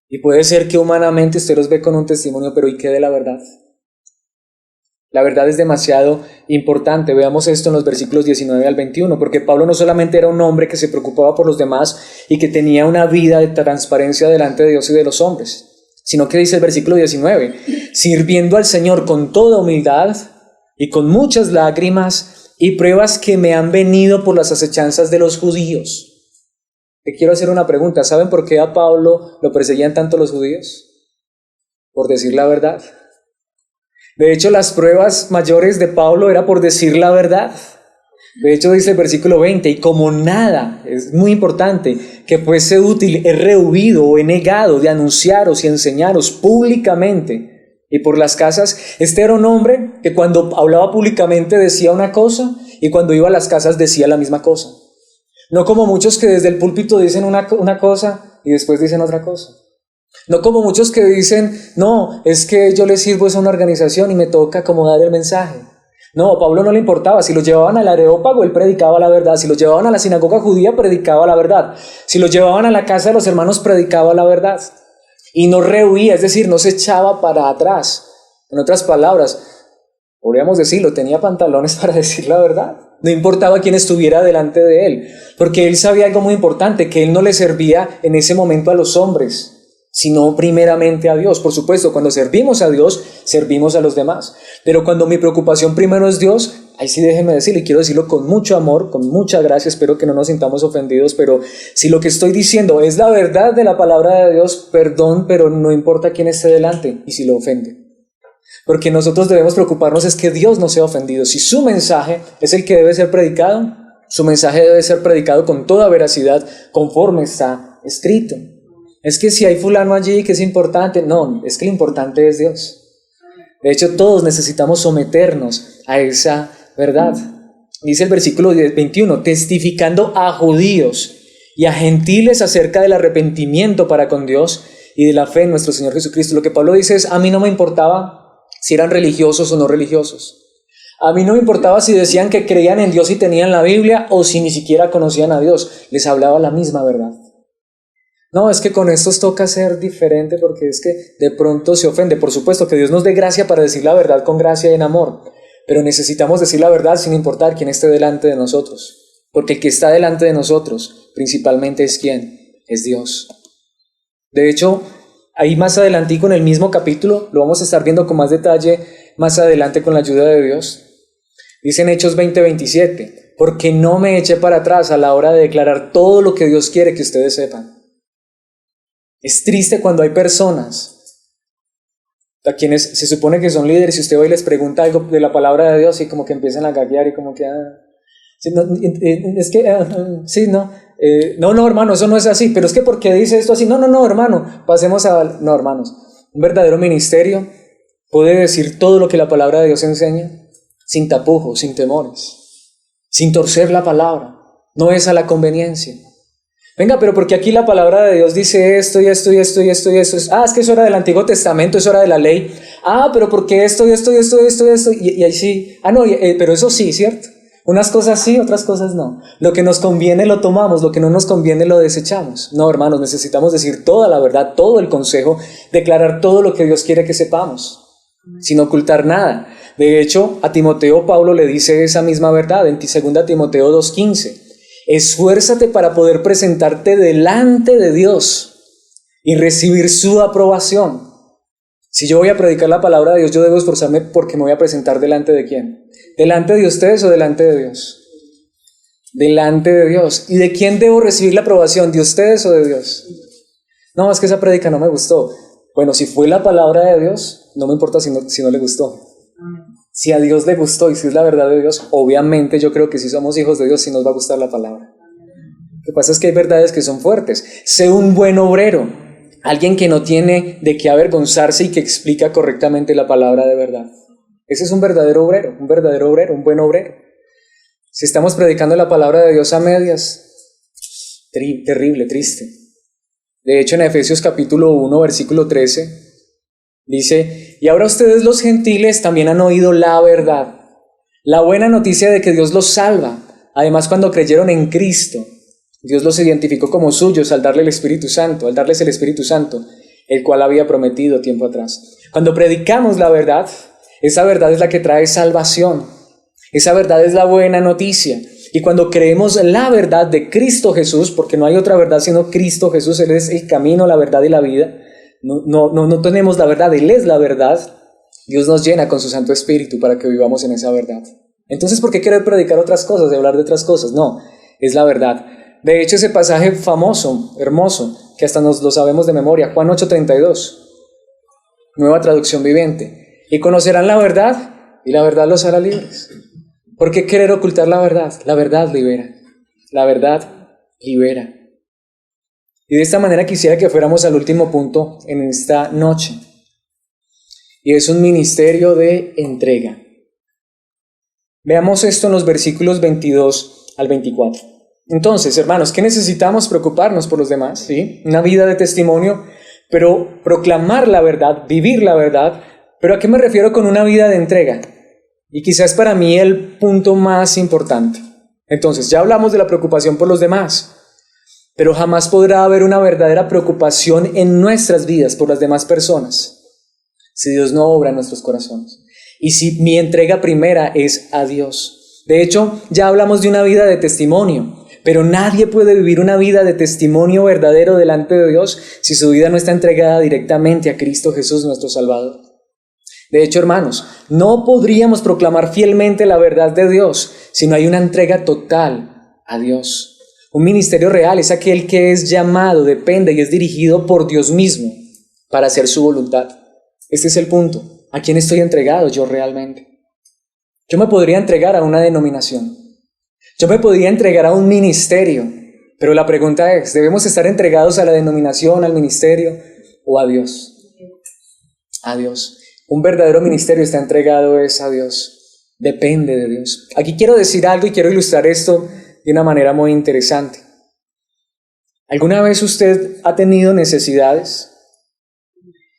Y puede ser que humanamente usted los ve con un testimonio, pero ¿y qué de la verdad? La verdad es demasiado importante. Veamos esto en los versículos 19 al 21, porque Pablo no solamente era un hombre que se preocupaba por los demás y que tenía una vida de transparencia delante de Dios y de los hombres, sino que dice el versículo 19, sirviendo al Señor con toda humildad y con muchas lágrimas y pruebas que me han venido por las acechanzas de los judíos. Te quiero hacer una pregunta. ¿Saben por qué a Pablo lo perseguían tanto los judíos? Por decir la verdad. De hecho, las pruebas mayores de Pablo era por decir la verdad. De hecho, dice el versículo 20, y como nada, es muy importante, que fuese útil, he rehuido o he negado de anunciaros y enseñaros públicamente y por las casas. Este era un hombre que cuando hablaba públicamente decía una cosa y cuando iba a las casas decía la misma cosa. No como muchos que desde el púlpito dicen una cosa y después dicen otra cosa. No como muchos que dicen, no, es que yo le sirvo a una organización y me toca acomodar el mensaje. No, a Pablo no le importaba. Si lo llevaban al Areópago, él predicaba la verdad. Si lo llevaban a la sinagoga judía, predicaba la verdad. Si lo llevaban a la casa de los hermanos, predicaba la verdad. Y no rehuía, es decir, no se echaba para atrás. En otras palabras, podríamos decirlo, tenía pantalones para decir la verdad. No importaba quién estuviera delante de él, porque él sabía algo muy importante, que él no le servía en ese momento a los hombres, sino primeramente a Dios. Por supuesto, cuando servimos a Dios, servimos a los demás. Pero cuando mi preocupación primero es Dios, ahí sí déjeme decirlo, y quiero decirlo con mucho amor, con mucha gracia, espero que no nos sintamos ofendidos, pero si lo que estoy diciendo es la verdad de la palabra de Dios, perdón, pero no importa quién esté delante y si lo ofende. Porque nosotros debemos preocuparnos es que Dios no sea ofendido. Si su mensaje es el que debe ser predicado, su mensaje debe ser predicado con toda veracidad, conforme está escrito. Es que si hay fulano allí que es importante, no, es que lo importante es Dios. De hecho, todos necesitamos someternos a esa verdad. Dice el versículo 21, testificando a judíos y a gentiles acerca del arrepentimiento para con Dios y de la fe en nuestro Señor Jesucristo. Lo que Pablo dice es, a mí no me importaba si eran religiosos o no religiosos. A mí no me importaba si decían que creían en Dios y tenían la Biblia o si ni siquiera conocían a Dios. Les hablaba la misma verdad. No, es que con estos toca ser diferente porque es que de pronto se ofende. Por supuesto que Dios nos dé gracia para decir la verdad con gracia y en amor, pero necesitamos decir la verdad sin importar quién esté delante de nosotros, porque el que está delante de nosotros principalmente es ¿quién? Es Dios. De hecho, ahí más adelantico en el mismo capítulo, lo vamos a estar viendo con más detalle más adelante con la ayuda de Dios. Dice en Hechos 20:27, porque no me eché para atrás a la hora de declarar todo lo que Dios quiere que ustedes sepan. Es triste cuando hay personas a quienes se supone que son líderes y usted va y les pregunta algo de la palabra de Dios y como que empiezan a gaguear y como que... sí, no, es que... sí, no. No, hermano, eso no es así. Pero es que ¿por qué dice esto así? No, hermano. Pasemos a... No, hermanos. Un verdadero ministerio puede decir todo lo que la palabra de Dios enseña sin tapujos, sin temores, sin torcer la palabra. No es a la conveniencia. Venga, pero porque aquí la palabra de Dios dice esto y esto y esto y esto y esto. Es que eso era del Antiguo Testamento, eso era de la ley. Pero porque esto y esto y esto y esto y esto. Y ahí sí. Pero eso sí, ¿cierto? Unas cosas sí, otras cosas no. Lo que nos conviene lo tomamos, lo que no nos conviene lo desechamos. No, hermanos, necesitamos decir toda la verdad, todo el consejo, declarar todo lo que Dios quiere que sepamos, sin ocultar nada. De hecho, a Timoteo Pablo le dice esa misma verdad en 2 Timoteo 2:15. Esfuérzate para poder presentarte delante de Dios y recibir su aprobación. Si yo voy a predicar la palabra de Dios, yo debo esforzarme porque me voy a presentar delante de ¿quién? ¿Delante de ustedes o delante de Dios? Delante de Dios. ¿Y de quién debo recibir la aprobación? ¿De ustedes o de Dios? No, es que esa prédica no me gustó. Bueno, si fue la palabra de Dios, no me importa si no le gustó. Si a Dios le gustó y si es la verdad de Dios, obviamente yo creo que si somos hijos de Dios, sí nos va a gustar la palabra. Lo que pasa es que hay verdades que son fuertes. Sé un buen obrero, alguien que no tiene de qué avergonzarse y que explica correctamente la palabra de verdad. Ese es un verdadero obrero, un buen obrero. Si estamos predicando la palabra de Dios a medias, terrible, triste. De hecho, en Efesios capítulo 1, versículo 13, dice, y ahora ustedes los gentiles también han oído la verdad, la buena noticia de que Dios los salva. Además, cuando creyeron en Cristo, Dios los identificó como suyos al darles el Espíritu Santo, el cual había prometido tiempo atrás. Cuando predicamos la verdad, esa verdad es la que trae salvación. Esa verdad es la buena noticia. Y cuando creemos la verdad de Cristo Jesús, porque no hay otra verdad sino Cristo Jesús, Él es el camino, la verdad y la vida. No tenemos la verdad, Él es la verdad. Dios nos llena con su Santo Espíritu para que vivamos en esa verdad. Entonces, ¿por qué querer predicar otras cosas, de hablar de otras cosas? No, es la verdad. De hecho, ese pasaje famoso, hermoso, que hasta nos lo sabemos de memoria, Juan 8:32, Nueva Traducción Viviente. Y conocerán la verdad, y la verdad los hará libres. ¿Por qué querer ocultar la verdad? La verdad libera. La verdad libera. Y de esta manera quisiera que fuéramos al último punto en esta noche. Y es un ministerio de entrega. Veamos esto en los versículos 22 al 24. Entonces, hermanos, ¿qué necesitamos? Preocuparnos por los demás, ¿sí? Una vida de testimonio, pero proclamar la verdad, vivir la verdad. ¿Pero a qué me refiero con una vida de entrega? Y quizás para mí el punto más importante. Entonces, ya hablamos de la preocupación por los demás, pero jamás podrá haber una verdadera preocupación en nuestras vidas por las demás personas si Dios no obra en nuestros corazones. Y si mi entrega primera es a Dios. De hecho, ya hablamos de una vida de testimonio, pero nadie puede vivir una vida de testimonio verdadero delante de Dios si su vida no está entregada directamente a Cristo Jesús, nuestro Salvador. De hecho, hermanos, no podríamos proclamar fielmente la verdad de Dios si no hay una entrega total a Dios. Un ministerio real es aquel que es llamado, depende y es dirigido por Dios mismo para hacer su voluntad. Este es el punto. ¿A quién estoy entregado yo realmente? Yo me podría entregar a una denominación. Yo me podría entregar a un ministerio. Pero la pregunta es, ¿debemos estar entregados a la denominación, al ministerio o a Dios? A Dios. Un verdadero ministerio está entregado es a Dios. Depende de Dios. Aquí quiero decir algo y quiero ilustrar esto de una manera muy interesante. ¿Alguna vez usted ha tenido necesidades?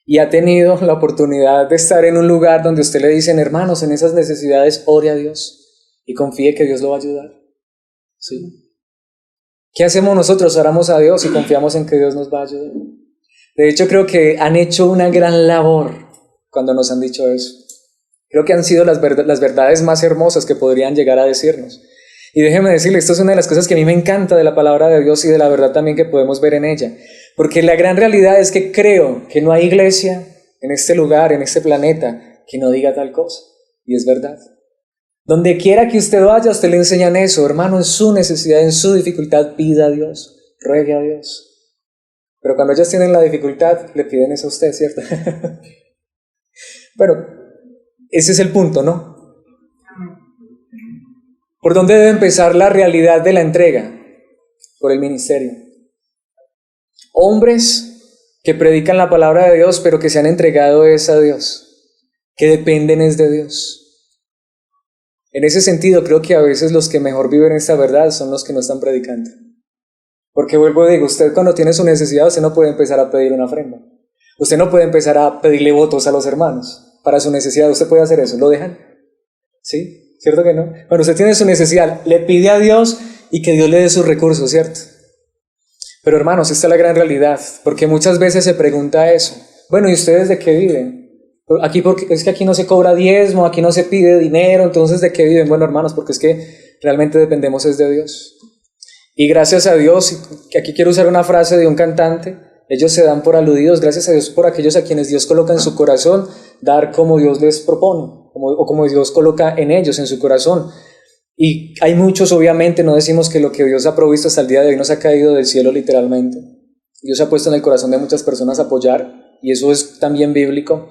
Y ha tenido la oportunidad de estar en un lugar donde usted le dicen, hermanos, en esas necesidades, ore a Dios y confíe que Dios lo va a ayudar. ¿Sí? ¿Qué hacemos nosotros? Oramos a Dios y confiamos en que Dios nos va a ayudar. De hecho, creo que han hecho una gran labor cuando nos han dicho eso. Creo que han sido las verdades más hermosas que podrían llegar a decirnos. Y déjeme decirle, esto es una de las cosas que a mí me encanta de la palabra de Dios y de la verdad también que podemos ver en ella. Porque la gran realidad es que creo que no hay iglesia en este lugar, en este planeta, que no diga tal cosa. Y es verdad. Donde quiera que usted vaya, usted le enseñan eso. Hermano, en su necesidad, en su dificultad, pida a Dios, ruegue a Dios. Pero cuando ellas tienen la dificultad, le piden eso a usted, ¿cierto? Bueno, ese es el punto, ¿no? ¿Por dónde debe empezar la realidad de la entrega? Por el ministerio. Hombres que predican la palabra de Dios, pero que se han entregado es a Dios, que dependen es de Dios. En ese sentido, creo que a veces los que mejor viven esta verdad son los que no están predicando. Porque vuelvo y digo, usted cuando tiene su necesidad, usted no puede empezar a pedir una ofrenda. Usted no puede empezar a pedirle votos a los hermanos para su necesidad. Usted puede hacer eso, ¿lo dejan? ¿Sí? ¿Cierto que no? Cuando usted tiene su necesidad, le pide a Dios y que Dios le dé sus recursos, ¿cierto? Pero hermanos, esta es la gran realidad, porque muchas veces se pregunta eso. Bueno, ¿y ustedes de qué viven? Aquí porque es que aquí no se cobra diezmo, aquí no se pide dinero, entonces ¿de qué viven? Bueno, hermanos, porque es que realmente dependemos es de Dios. Y gracias a Dios, que aquí quiero usar una frase de un cantante, ellos se dan por aludidos, gracias a Dios por aquellos a quienes Dios coloca en su corazón, dar como Dios les propone, o como Dios coloca en ellos, en su corazón. Y hay muchos, obviamente, no decimos que lo que Dios ha provisto hasta el día de hoy nos ha caído del cielo literalmente. Dios ha puesto en el corazón de muchas personas apoyar, y eso es también bíblico.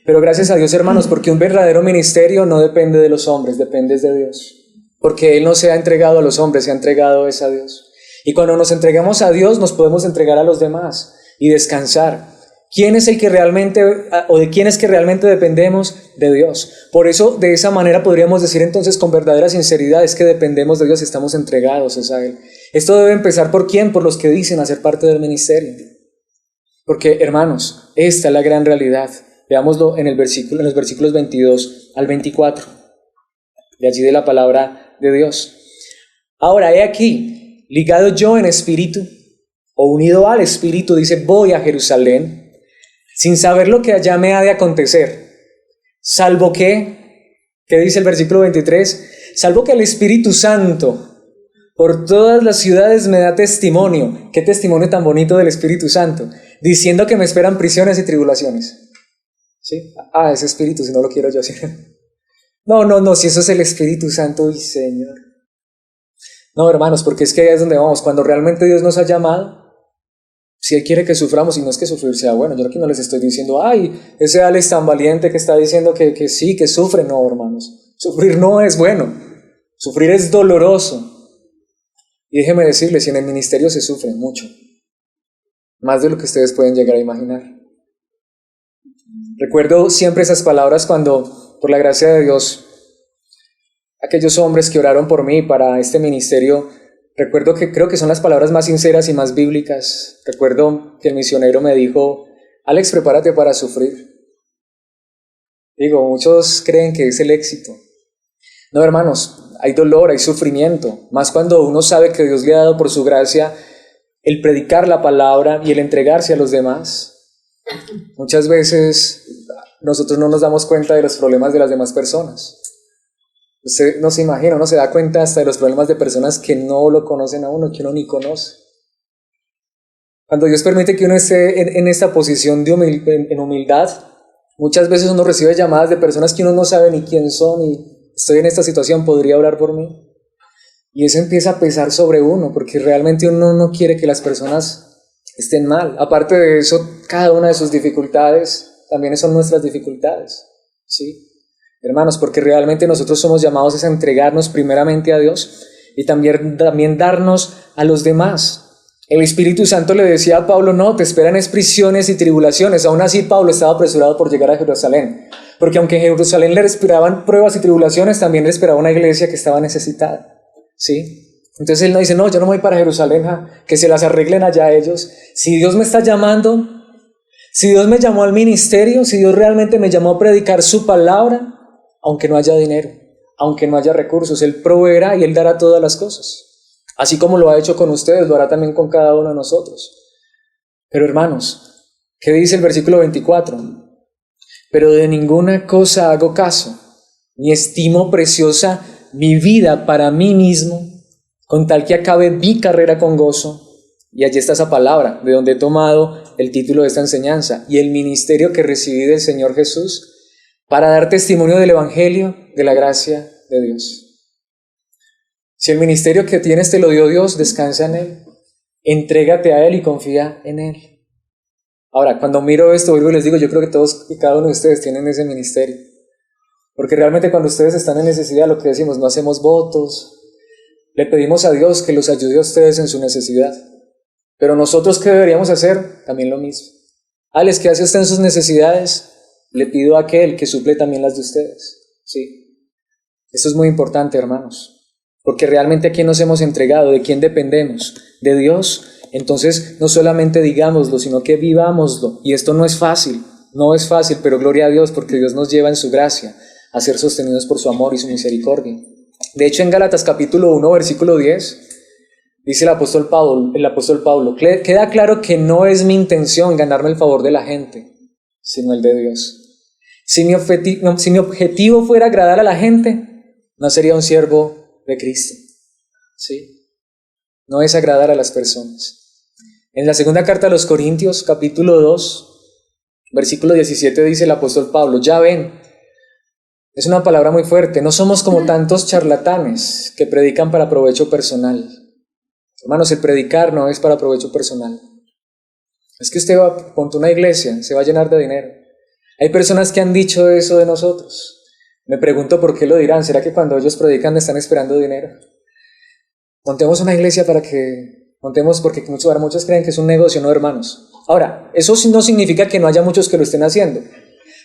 Pero gracias a Dios, hermanos, porque un verdadero ministerio no depende de los hombres, depende de Dios. Porque Él no se ha entregado a los hombres, se ha entregado es a Dios. Y cuando nos entregamos a Dios, nos podemos entregar a los demás y descansar. ¿Quién es el que realmente, o de quién es que realmente dependemos? De Dios. Por eso, de esa manera podríamos decir entonces con verdadera sinceridad, es que dependemos de Dios, estamos entregados es a Él. Esto debe empezar ¿por quién? Por los que dicen hacer parte del ministerio. Porque, hermanos, esta es la gran realidad. Veámoslo en los versículos 22 al 24. De allí de la palabra de Dios. Ahora, he aquí, ligado yo en espíritu, o unido al espíritu, dice, voy a Jerusalén, sin saber lo que allá me ha de acontecer, salvo que, ¿qué dice el versículo 23? Salvo que el Espíritu Santo por todas las ciudades me da testimonio. ¿Qué testimonio tan bonito del Espíritu Santo? Diciendo que me esperan prisiones y tribulaciones. ¿Sí? Ese Espíritu, si no lo quiero yo hacer. No, si eso es el Espíritu Santo, uy, Señor. No, hermanos, porque es que ahí es donde vamos. Cuando realmente Dios nos ha llamado, si Él quiere que suframos, y no es que sufrir sea bueno, yo aquí no les estoy diciendo, ese Alex tan valiente que está diciendo que sí, que sufre. No, hermanos, sufrir no es bueno, sufrir es doloroso. Y déjeme decirles, si en el ministerio se sufre mucho, más de lo que ustedes pueden llegar a imaginar. Recuerdo siempre esas palabras cuando, por la gracia de Dios, aquellos hombres que oraron por mí para este ministerio, recuerdo que creo que son las palabras más sinceras y más bíblicas. Recuerdo que el misionero me dijo, Alex, prepárate para sufrir. Digo, muchos creen que es el éxito. No, hermanos, hay dolor, hay sufrimiento, más cuando uno sabe que Dios le ha dado por su gracia el predicar la palabra y el entregarse a los demás. Muchas veces nosotros no nos damos cuenta de los problemas de las demás personas. Usted no se imagina, uno se da cuenta hasta de los problemas de personas que no lo conocen a uno, que uno ni conoce. Cuando Dios permite que uno esté en esta posición de en humildad, muchas veces uno recibe llamadas de personas que uno no sabe ni quién son y estoy en esta situación, ¿podría orar por mí? Y eso empieza a pesar sobre uno, porque realmente uno no quiere que las personas estén mal. Aparte de eso, cada una de sus dificultades también son nuestras dificultades, ¿sí? Hermanos, porque realmente nosotros somos llamados a entregarnos primeramente a Dios y también darnos a los demás. El Espíritu Santo le decía a Pablo, no, te esperan es prisiones y tribulaciones. Aún así Pablo estaba apresurado por llegar a Jerusalén, porque aunque en Jerusalén le esperaban pruebas y tribulaciones, también le esperaba una iglesia que estaba necesitada, ¿sí? Entonces él no dice, no, yo no me voy para Jerusalén, que se las arreglen allá ellos. Si Dios me está llamando, si Dios me llamó al ministerio, si Dios realmente me llamó a predicar su palabra, aunque no haya dinero, aunque no haya recursos, Él proveerá y Él dará todas las cosas. Así como lo ha hecho con ustedes, lo hará también con cada uno de nosotros. Pero hermanos, ¿qué dice el versículo 24? Pero de ninguna cosa hago caso, ni estimo preciosa mi vida para mí mismo, con tal que acabe mi carrera con gozo. Y allí está esa palabra, de donde he tomado el título de esta enseñanza, y el ministerio que recibí del Señor Jesús, para dar testimonio del Evangelio, de la gracia de Dios. Si el ministerio que tienes te lo dio Dios, descansa en Él, entrégate a Él y confía en Él. Ahora, cuando miro esto, vuelvo y les digo, yo creo que todos y cada uno de ustedes tienen ese ministerio. Porque realmente cuando ustedes están en necesidad, lo que decimos, no hacemos votos, le pedimos a Dios que los ayude a ustedes en su necesidad. Pero nosotros, ¿qué deberíamos hacer? También lo mismo. Alex, ¿qué hace usted en sus necesidades? Le pido a aquel que suple también las de ustedes. Sí. Esto es muy importante, hermanos. Porque realmente a quién nos hemos entregado, de quién dependemos, de Dios. Entonces, no solamente digámoslo, sino que vivámoslo. Y esto no es fácil, pero gloria a Dios, porque Dios nos lleva en su gracia a ser sostenidos por su amor y su misericordia. De hecho, en Gálatas capítulo 1, versículo 10, dice el apóstol Pablo, queda claro que no es mi intención ganarme el favor de la gente, sino el de Dios. Si mi objetivo fuera agradar a la gente, no sería un siervo de Cristo. ¿Sí? No es agradar a las personas. En la segunda carta a los Corintios, capítulo 2, versículo 17, dice el apóstol Pablo, ya ven, es una palabra muy fuerte, no somos como tantos charlatanes que predican para provecho personal. Hermanos, el predicar no es para provecho personal. Es que usted va a una iglesia, se va a llenar de dinero. Hay personas que han dicho eso de nosotros. Me pregunto por qué lo dirán. ¿Será que cuando ellos predican están esperando dinero? Montemos una iglesia porque muchos creen que es un negocio, no, hermanos. Ahora, eso no significa que no haya muchos que lo estén haciendo.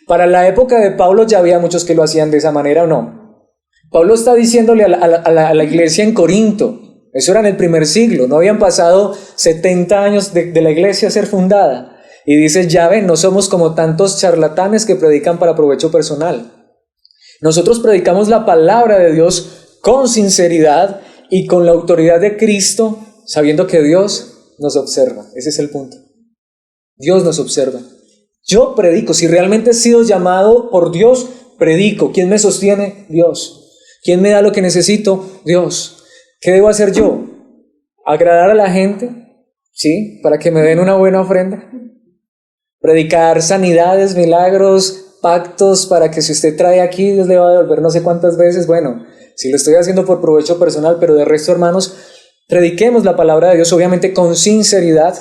Para la época de Pablo ya había muchos que lo hacían de esa manera, ¿o no? Pablo está diciéndole a la iglesia en Corinto, eso era en el primer siglo, no habían pasado 70 años de la iglesia ser fundada. Y dice, ya ven, no somos como tantos charlatanes que predican para provecho personal. Nosotros predicamos la palabra de Dios con sinceridad y con la autoridad de Cristo, sabiendo que Dios nos observa. Ese es el punto. Dios nos observa. Yo predico, si realmente he sido llamado por Dios, predico. ¿Quién me sostiene? Dios. ¿Quién me da lo que necesito? Dios. ¿Qué debo hacer yo? ¿Agradar a la gente? ¿Sí? ¿Para que me den una buena ofrenda? ¿Predicar sanidades, milagros, pactos para que si usted trae aquí, Dios le va a devolver no sé cuántas veces? Bueno, si lo estoy haciendo por provecho personal, pero de resto, hermanos, prediquemos la palabra de Dios, obviamente con sinceridad,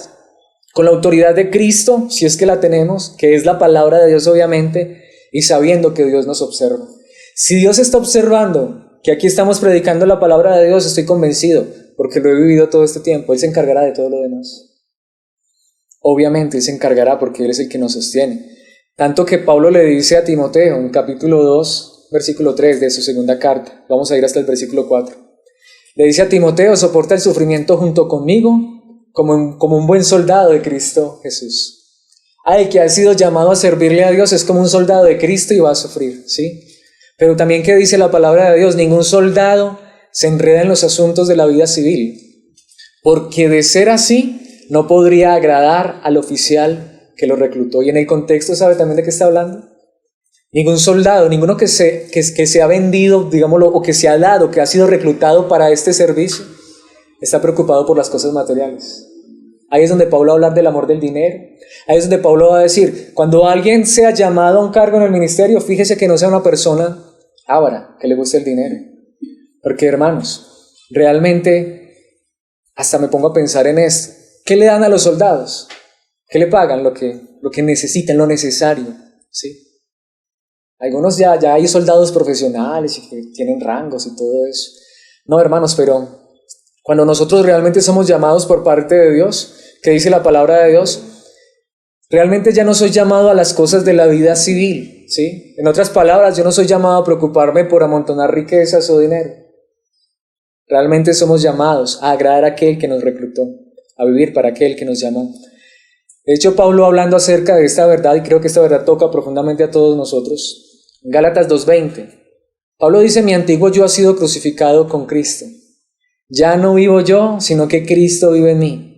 con la autoridad de Cristo, si es que la tenemos, que es la palabra de Dios, obviamente, y sabiendo que Dios nos observa. Si Dios está observando que aquí estamos predicando la palabra de Dios, estoy convencido, porque lo he vivido todo este tiempo, Él se encargará de todo lo demás. Obviamente Él se encargará porque Él es el que nos sostiene. Tanto que Pablo le dice a Timoteo en capítulo 2, versículo 3 de su segunda carta, vamos a ir hasta el versículo 4. Le dice a Timoteo, soporta el sufrimiento junto conmigo como un buen soldado de Cristo Jesús. El que ha sido llamado a servirle a Dios es como un soldado de Cristo y va a sufrir, ¿sí? Pero también que dice la palabra de Dios, ningún soldado se enreda en los asuntos de la vida civil, porque de ser así no podría agradar al oficial que lo reclutó. Y en el contexto, ¿sabe también de qué está hablando? Ningún soldado, ninguno que se ha vendido, digámoslo, o que se ha dado, que ha sido reclutado para este servicio, está preocupado por las cosas materiales. Ahí es donde Pablo va a hablar del amor del dinero. Ahí es donde Pablo va a decir, cuando alguien sea llamado a un cargo en el ministerio, fíjese que no sea una persona avara, que le guste el dinero. Porque, hermanos, realmente, hasta me pongo a pensar en esto. ¿Qué le dan a los soldados? ¿Qué le pagan? Lo que necesitan, lo necesario, ¿sí? Algunos ya hay soldados profesionales y que tienen rangos y todo eso. No, hermanos, pero cuando nosotros realmente somos llamados por parte de Dios, que dice la palabra de Dios, realmente ya no soy llamado a las cosas de la vida civil, ¿sí? En otras palabras, yo no soy llamado a preocuparme por amontonar riquezas o dinero. Realmente somos llamados a agradar a aquel que nos reclutó, a vivir para aquel que nos llamó. De hecho, Pablo hablando acerca de esta verdad, y creo que esta verdad toca profundamente a todos nosotros, en Gálatas 2:20, Pablo dice, mi antiguo yo ha sido crucificado con Cristo. Ya no vivo yo, sino que Cristo vive en mí.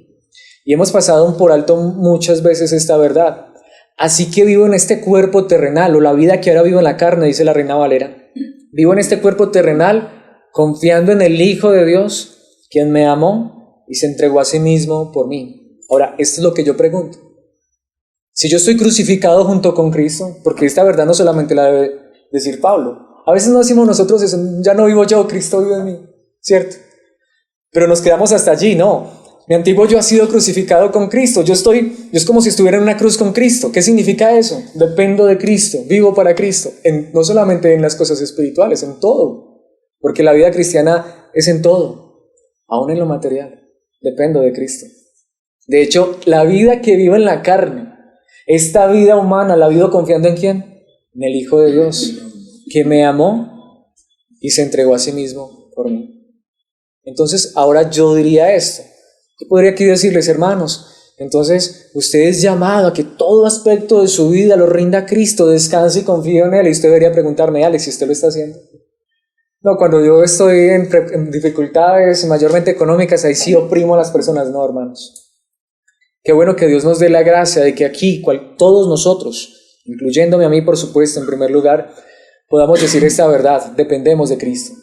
Y hemos pasado por alto muchas veces esta verdad. Así que vivo en este cuerpo terrenal, o la vida que ahora vivo en la carne, dice la Reina Valera. Vivo en este cuerpo terrenal, confiando en el Hijo de Dios, quien me amó y se entregó a sí mismo por mí. Ahora, esto es lo que yo pregunto. Si yo estoy crucificado junto con Cristo, porque esta verdad no solamente la debe decir Pablo. A veces no decimos nosotros eso, ya no vivo yo, Cristo vive en mí, ¿cierto? Pero nos quedamos hasta allí, no. Mi antiguo yo ha sido crucificado con Cristo. Yo es como si estuviera en una cruz con Cristo. ¿Qué significa eso? Dependo de Cristo, vivo para Cristo. No solamente en las cosas espirituales, en todo. Porque la vida cristiana es en todo, aún en lo material. Dependo de Cristo. De hecho, la vida que vivo en la carne, esta vida humana, la vivo confiando ¿en quién? En el Hijo de Dios, que me amó y se entregó a sí mismo por mí. Entonces, ahora yo diría esto. Yo podría aquí decirles, hermanos, entonces usted es llamado a que todo aspecto de su vida lo rinda a Cristo, descanse y confíe en Él. Y usted debería preguntarme, Alex, si usted lo está haciendo. No, cuando yo estoy en dificultades mayormente económicas, ahí sí oprimo a las personas. No, hermanos. Qué bueno que Dios nos dé la gracia de que aquí, todos nosotros, incluyéndome a mí por supuesto en primer lugar, podamos decir esta verdad, dependemos de Cristo.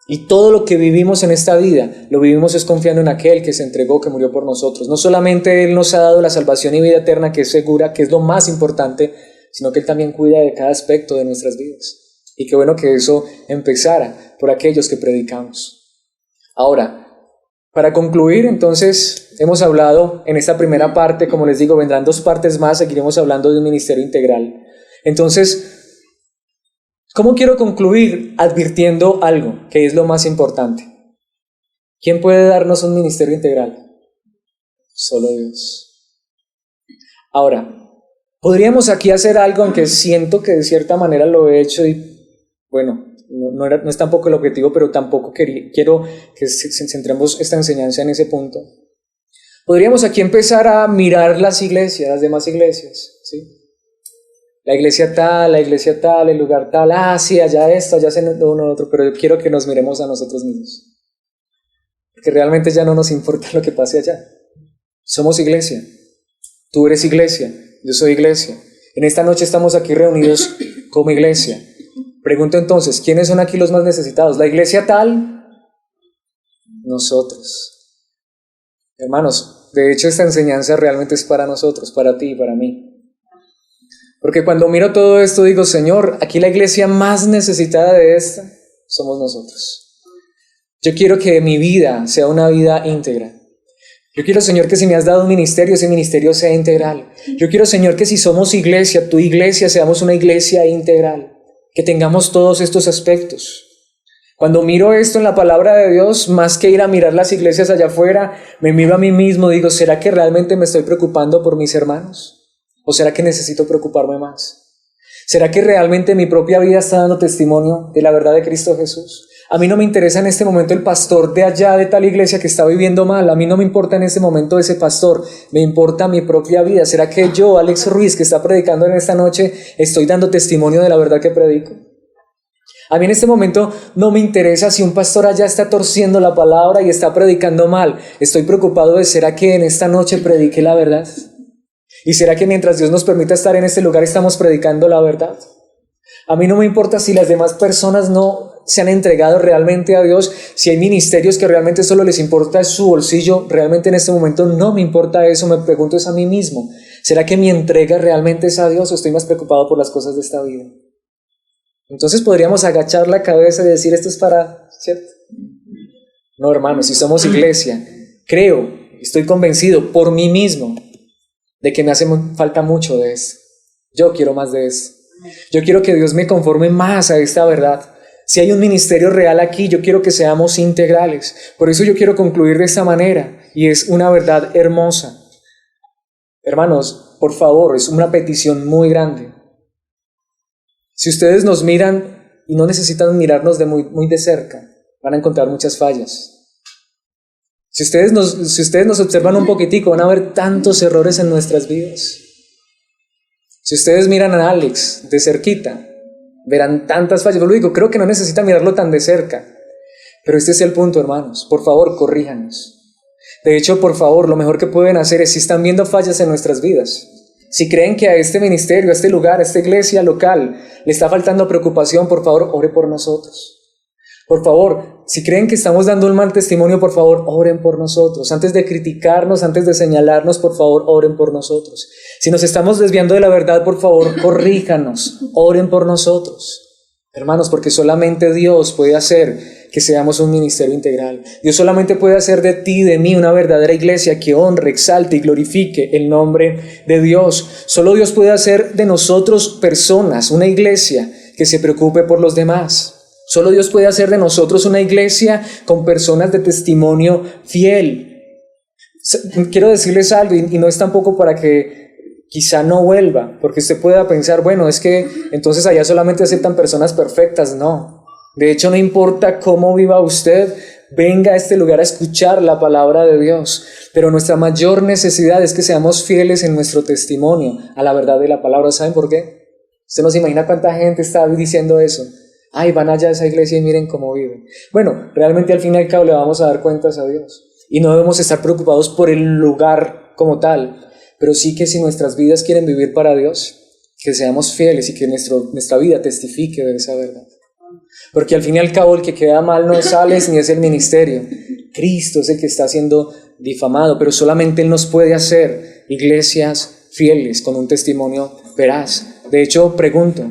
Y todo lo que vivimos en esta vida, lo vivimos es confiando en aquel que se entregó, que murió por nosotros. No solamente Él nos ha dado la salvación y vida eterna, que es segura, que es lo más importante, sino que Él también cuida de cada aspecto de nuestras vidas. Y qué bueno que eso empezara por aquellos que predicamos. Ahora, para concluir, entonces, hemos hablado en esta primera parte, como les digo, vendrán 2 partes más, seguiremos hablando de un ministerio integral. Entonces, ¿cómo quiero concluir? Advirtiendo algo, que es lo más importante. ¿Quién puede darnos un ministerio integral? Solo Dios. Ahora, podríamos aquí hacer algo, aunque siento que de cierta manera lo he hecho y, bueno, no es tampoco el objetivo, pero tampoco quiero que centremos esta enseñanza en ese punto. Podríamos aquí empezar a mirar las iglesias, las demás iglesias, ¿sí? La iglesia tal, el lugar tal, sí, allá esto, allá uno otro, pero yo quiero que nos miremos a nosotros mismos. Porque realmente ya no nos importa lo que pase allá. Somos iglesia. Tú eres iglesia, yo soy iglesia. En esta noche estamos aquí reunidos como iglesia. Pregunto entonces, ¿quiénes son aquí los más necesitados? ¿La iglesia tal? Nosotros. Hermanos, de hecho esta enseñanza realmente es para nosotros, para ti y para mí. Porque cuando miro todo esto digo, Señor, aquí la iglesia más necesitada de esta somos nosotros. Yo quiero que mi vida sea una vida íntegra. Yo quiero, Señor, que si me has dado un ministerio, ese ministerio sea integral. Yo quiero, Señor, que si somos iglesia, tu iglesia, seamos una iglesia integral. Que tengamos todos estos aspectos. Cuando miro esto en la palabra de Dios, más que ir a mirar las iglesias allá afuera, me miro a mí mismo, digo, ¿será que realmente me estoy preocupando por mis hermanos? ¿O será que necesito preocuparme más? ¿Será que realmente mi propia vida está dando testimonio de la verdad de Cristo Jesús? A mí no me interesa en este momento el pastor de allá de tal iglesia que está viviendo mal. A mí no me importa en este momento ese pastor. Me importa mi propia vida. ¿Será que yo, Alex Ruiz, que está predicando en esta noche, estoy dando testimonio de la verdad que predico? A mí en este momento no me interesa si un pastor allá está torciendo la palabra y está predicando mal. Estoy preocupado de ¿será que en esta noche predique la verdad? ¿Y será que mientras Dios nos permita estar en este lugar estamos predicando la verdad? A mí no me importa si las demás personas no se han entregado realmente a Dios, si hay ministerios que realmente solo les importa su bolsillo, realmente en este momento no me importa eso, me pregunto es a mí mismo, ¿será que mi entrega realmente es a Dios o estoy más preocupado por las cosas de esta vida? Entonces podríamos agachar la cabeza y decir esto es para, ¿cierto? No, hermanos, si somos iglesia, creo, estoy convencido por mí mismo de que me hace falta mucho de esto. Yo quiero más de esto. Yo quiero que Dios me conforme más a esta verdad. Si hay un ministerio real aquí, yo quiero que seamos integrales. Por eso yo quiero concluir de esta manera, y es una verdad hermosa. Hermanos, por favor, es una petición muy grande. Si ustedes nos miran y no necesitan mirarnos de muy de cerca, van a encontrar muchas fallas. Si ustedes nos observan un poquitico, van a ver tantos errores en nuestras vidas. Si ustedes miran a Alex de cerquita, verán tantas fallas. Yo lo digo, creo que no necesitan mirarlo tan de cerca. Pero este es el punto, hermanos. Por favor, corríjanos. De hecho, por favor, lo mejor que pueden hacer es, si están viendo fallas en nuestras vidas, si creen que a este ministerio, a este lugar, a esta iglesia local, le está faltando preocupación, por favor, ore por nosotros. Por favor, si creen que estamos dando un mal testimonio, por favor, oren por nosotros. Antes de criticarnos, antes de señalarnos, por favor, oren por nosotros. Si nos estamos desviando de la verdad, por favor, corríjanos, oren por nosotros. Hermanos, porque solamente Dios puede hacer que seamos un ministerio integral. Dios solamente puede hacer de ti y de mí una verdadera iglesia que honre, exalte y glorifique el nombre de Dios. Solo Dios puede hacer de nosotros personas, una iglesia que se preocupe por los demás. Solo Dios puede hacer de nosotros una iglesia con personas de testimonio fiel. Quiero decirles algo, y no es tampoco para que quizá no vuelva, porque usted pueda pensar, bueno, es que entonces allá solamente aceptan personas perfectas. No, de hecho no importa cómo viva usted, venga a este lugar a escuchar la palabra de Dios, pero nuestra mayor necesidad es que seamos fieles en nuestro testimonio a la verdad de la palabra. ¿Saben por qué? Usted no se imagina cuánta gente está diciendo eso. Ay, van allá a esa iglesia y miren cómo viven. Bueno, realmente al fin y al cabo le vamos a dar cuentas a Dios, y no debemos estar preocupados por el lugar como tal, pero sí que si nuestras vidas quieren vivir para Dios, que seamos fieles y que nuestra vida testifique de esa verdad. Porque al fin y al cabo el que queda mal no es Alex ni es el ministerio. Cristo es el que está siendo difamado, pero solamente Él nos puede hacer iglesias fieles con un testimonio veraz. De hecho, pregunto,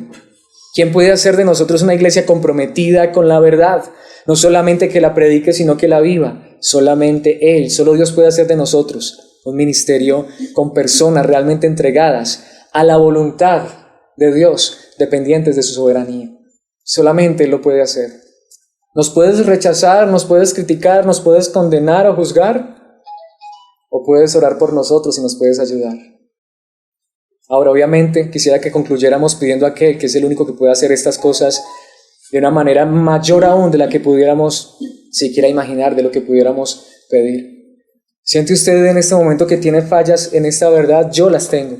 ¿quién puede hacer de nosotros una iglesia comprometida con la verdad? No solamente que la predique, sino que la viva. Solamente Él, solo Dios puede hacer de nosotros un ministerio con personas realmente entregadas a la voluntad de Dios, dependientes de su soberanía. Solamente Él lo puede hacer. Nos puedes rechazar, nos puedes criticar, nos puedes condenar o juzgar, o puedes orar por nosotros y nos puedes ayudar. Ahora, obviamente, quisiera que concluyéramos pidiendo a aquel que es el único que puede hacer estas cosas de una manera mayor aún de la que pudiéramos siquiera imaginar, de lo que pudiéramos pedir. ¿Siente usted en este momento que tiene fallas en esta verdad? Yo las tengo.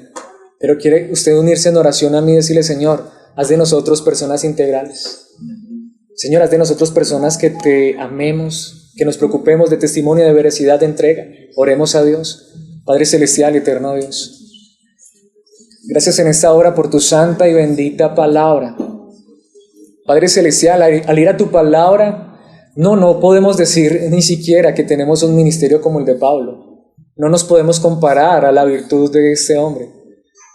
Pero ¿quiere usted unirse en oración a mí y decirle, Señor, haz de nosotros personas integrales? Señor, haz de nosotros personas que te amemos, que nos preocupemos de testimonio, de veracidad, de entrega. Oremos a Dios. Padre celestial y eterno Dios, gracias en esta hora por tu santa y bendita palabra. Padre celestial, al ir a tu palabra, no podemos decir ni siquiera que tenemos un ministerio como el de Pablo. No nos podemos comparar a la virtud de este hombre.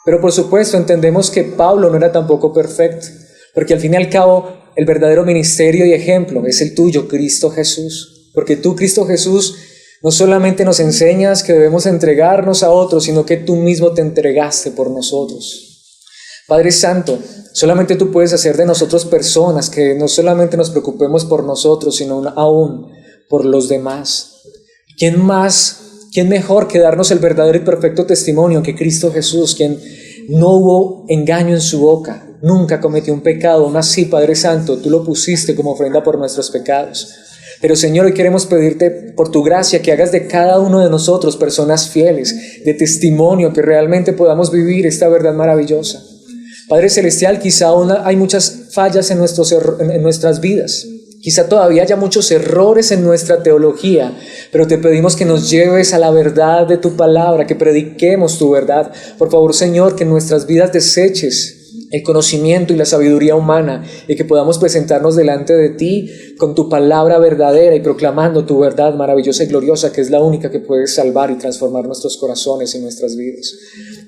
Pero por supuesto entendemos que Pablo no era tampoco perfecto, porque al fin y al cabo el verdadero ministerio y ejemplo es el tuyo, Cristo Jesús. Porque tú, Cristo Jesús, no solamente nos enseñas que debemos entregarnos a otros, sino que tú mismo te entregaste por nosotros. Padre Santo, solamente tú puedes hacer de nosotros personas que no solamente nos preocupemos por nosotros, sino aún por los demás. ¿Quién mejor que darnos el verdadero y perfecto testimonio que Cristo Jesús, quien no hubo engaño en su boca, nunca cometió un pecado? Aún así, Padre Santo, tú lo pusiste como ofrenda por nuestros pecados. Pero Señor, hoy queremos pedirte por tu gracia que hagas de cada uno de nosotros personas fieles, de testimonio, que realmente podamos vivir esta verdad maravillosa. Padre celestial, quizá aún hay muchas fallas en nuestras vidas. Quizá todavía haya muchos errores en nuestra teología, pero te pedimos que nos lleves a la verdad de tu palabra, que prediquemos tu verdad. Por favor, Señor, que en nuestras vidas deseches el conocimiento y la sabiduría humana y que podamos presentarnos delante de ti con tu palabra verdadera y proclamando tu verdad maravillosa y gloriosa, que es la única que puede salvar y transformar nuestros corazones y nuestras vidas.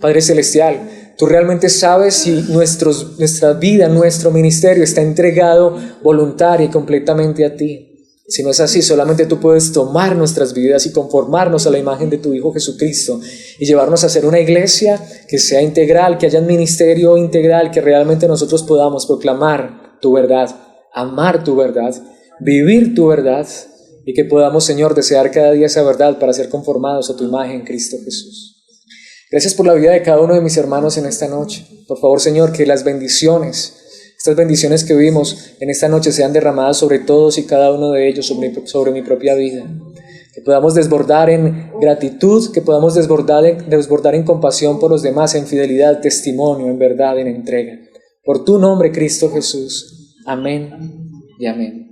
Padre celestial, tú realmente sabes si nuestra vida, nuestro ministerio está entregado voluntaria y completamente a ti. Si no es así, solamente tú puedes tomar nuestras vidas y conformarnos a la imagen de tu Hijo Jesucristo y llevarnos a ser una iglesia que sea integral, que haya un ministerio integral, que realmente nosotros podamos proclamar tu verdad, amar tu verdad, vivir tu verdad y que podamos, Señor, desear cada día esa verdad para ser conformados a tu imagen, Cristo Jesús. Gracias por la vida de cada uno de mis hermanos en esta noche. Por favor, Señor, que las bendiciones, estas bendiciones que vimos en esta noche sean derramadas sobre todos y cada uno de ellos, sobre mi propia vida. Que podamos desbordar en gratitud, que podamos desbordar en compasión por los demás, en fidelidad, testimonio, en verdad, en entrega. Por tu nombre, Cristo Jesús. Amén y amén.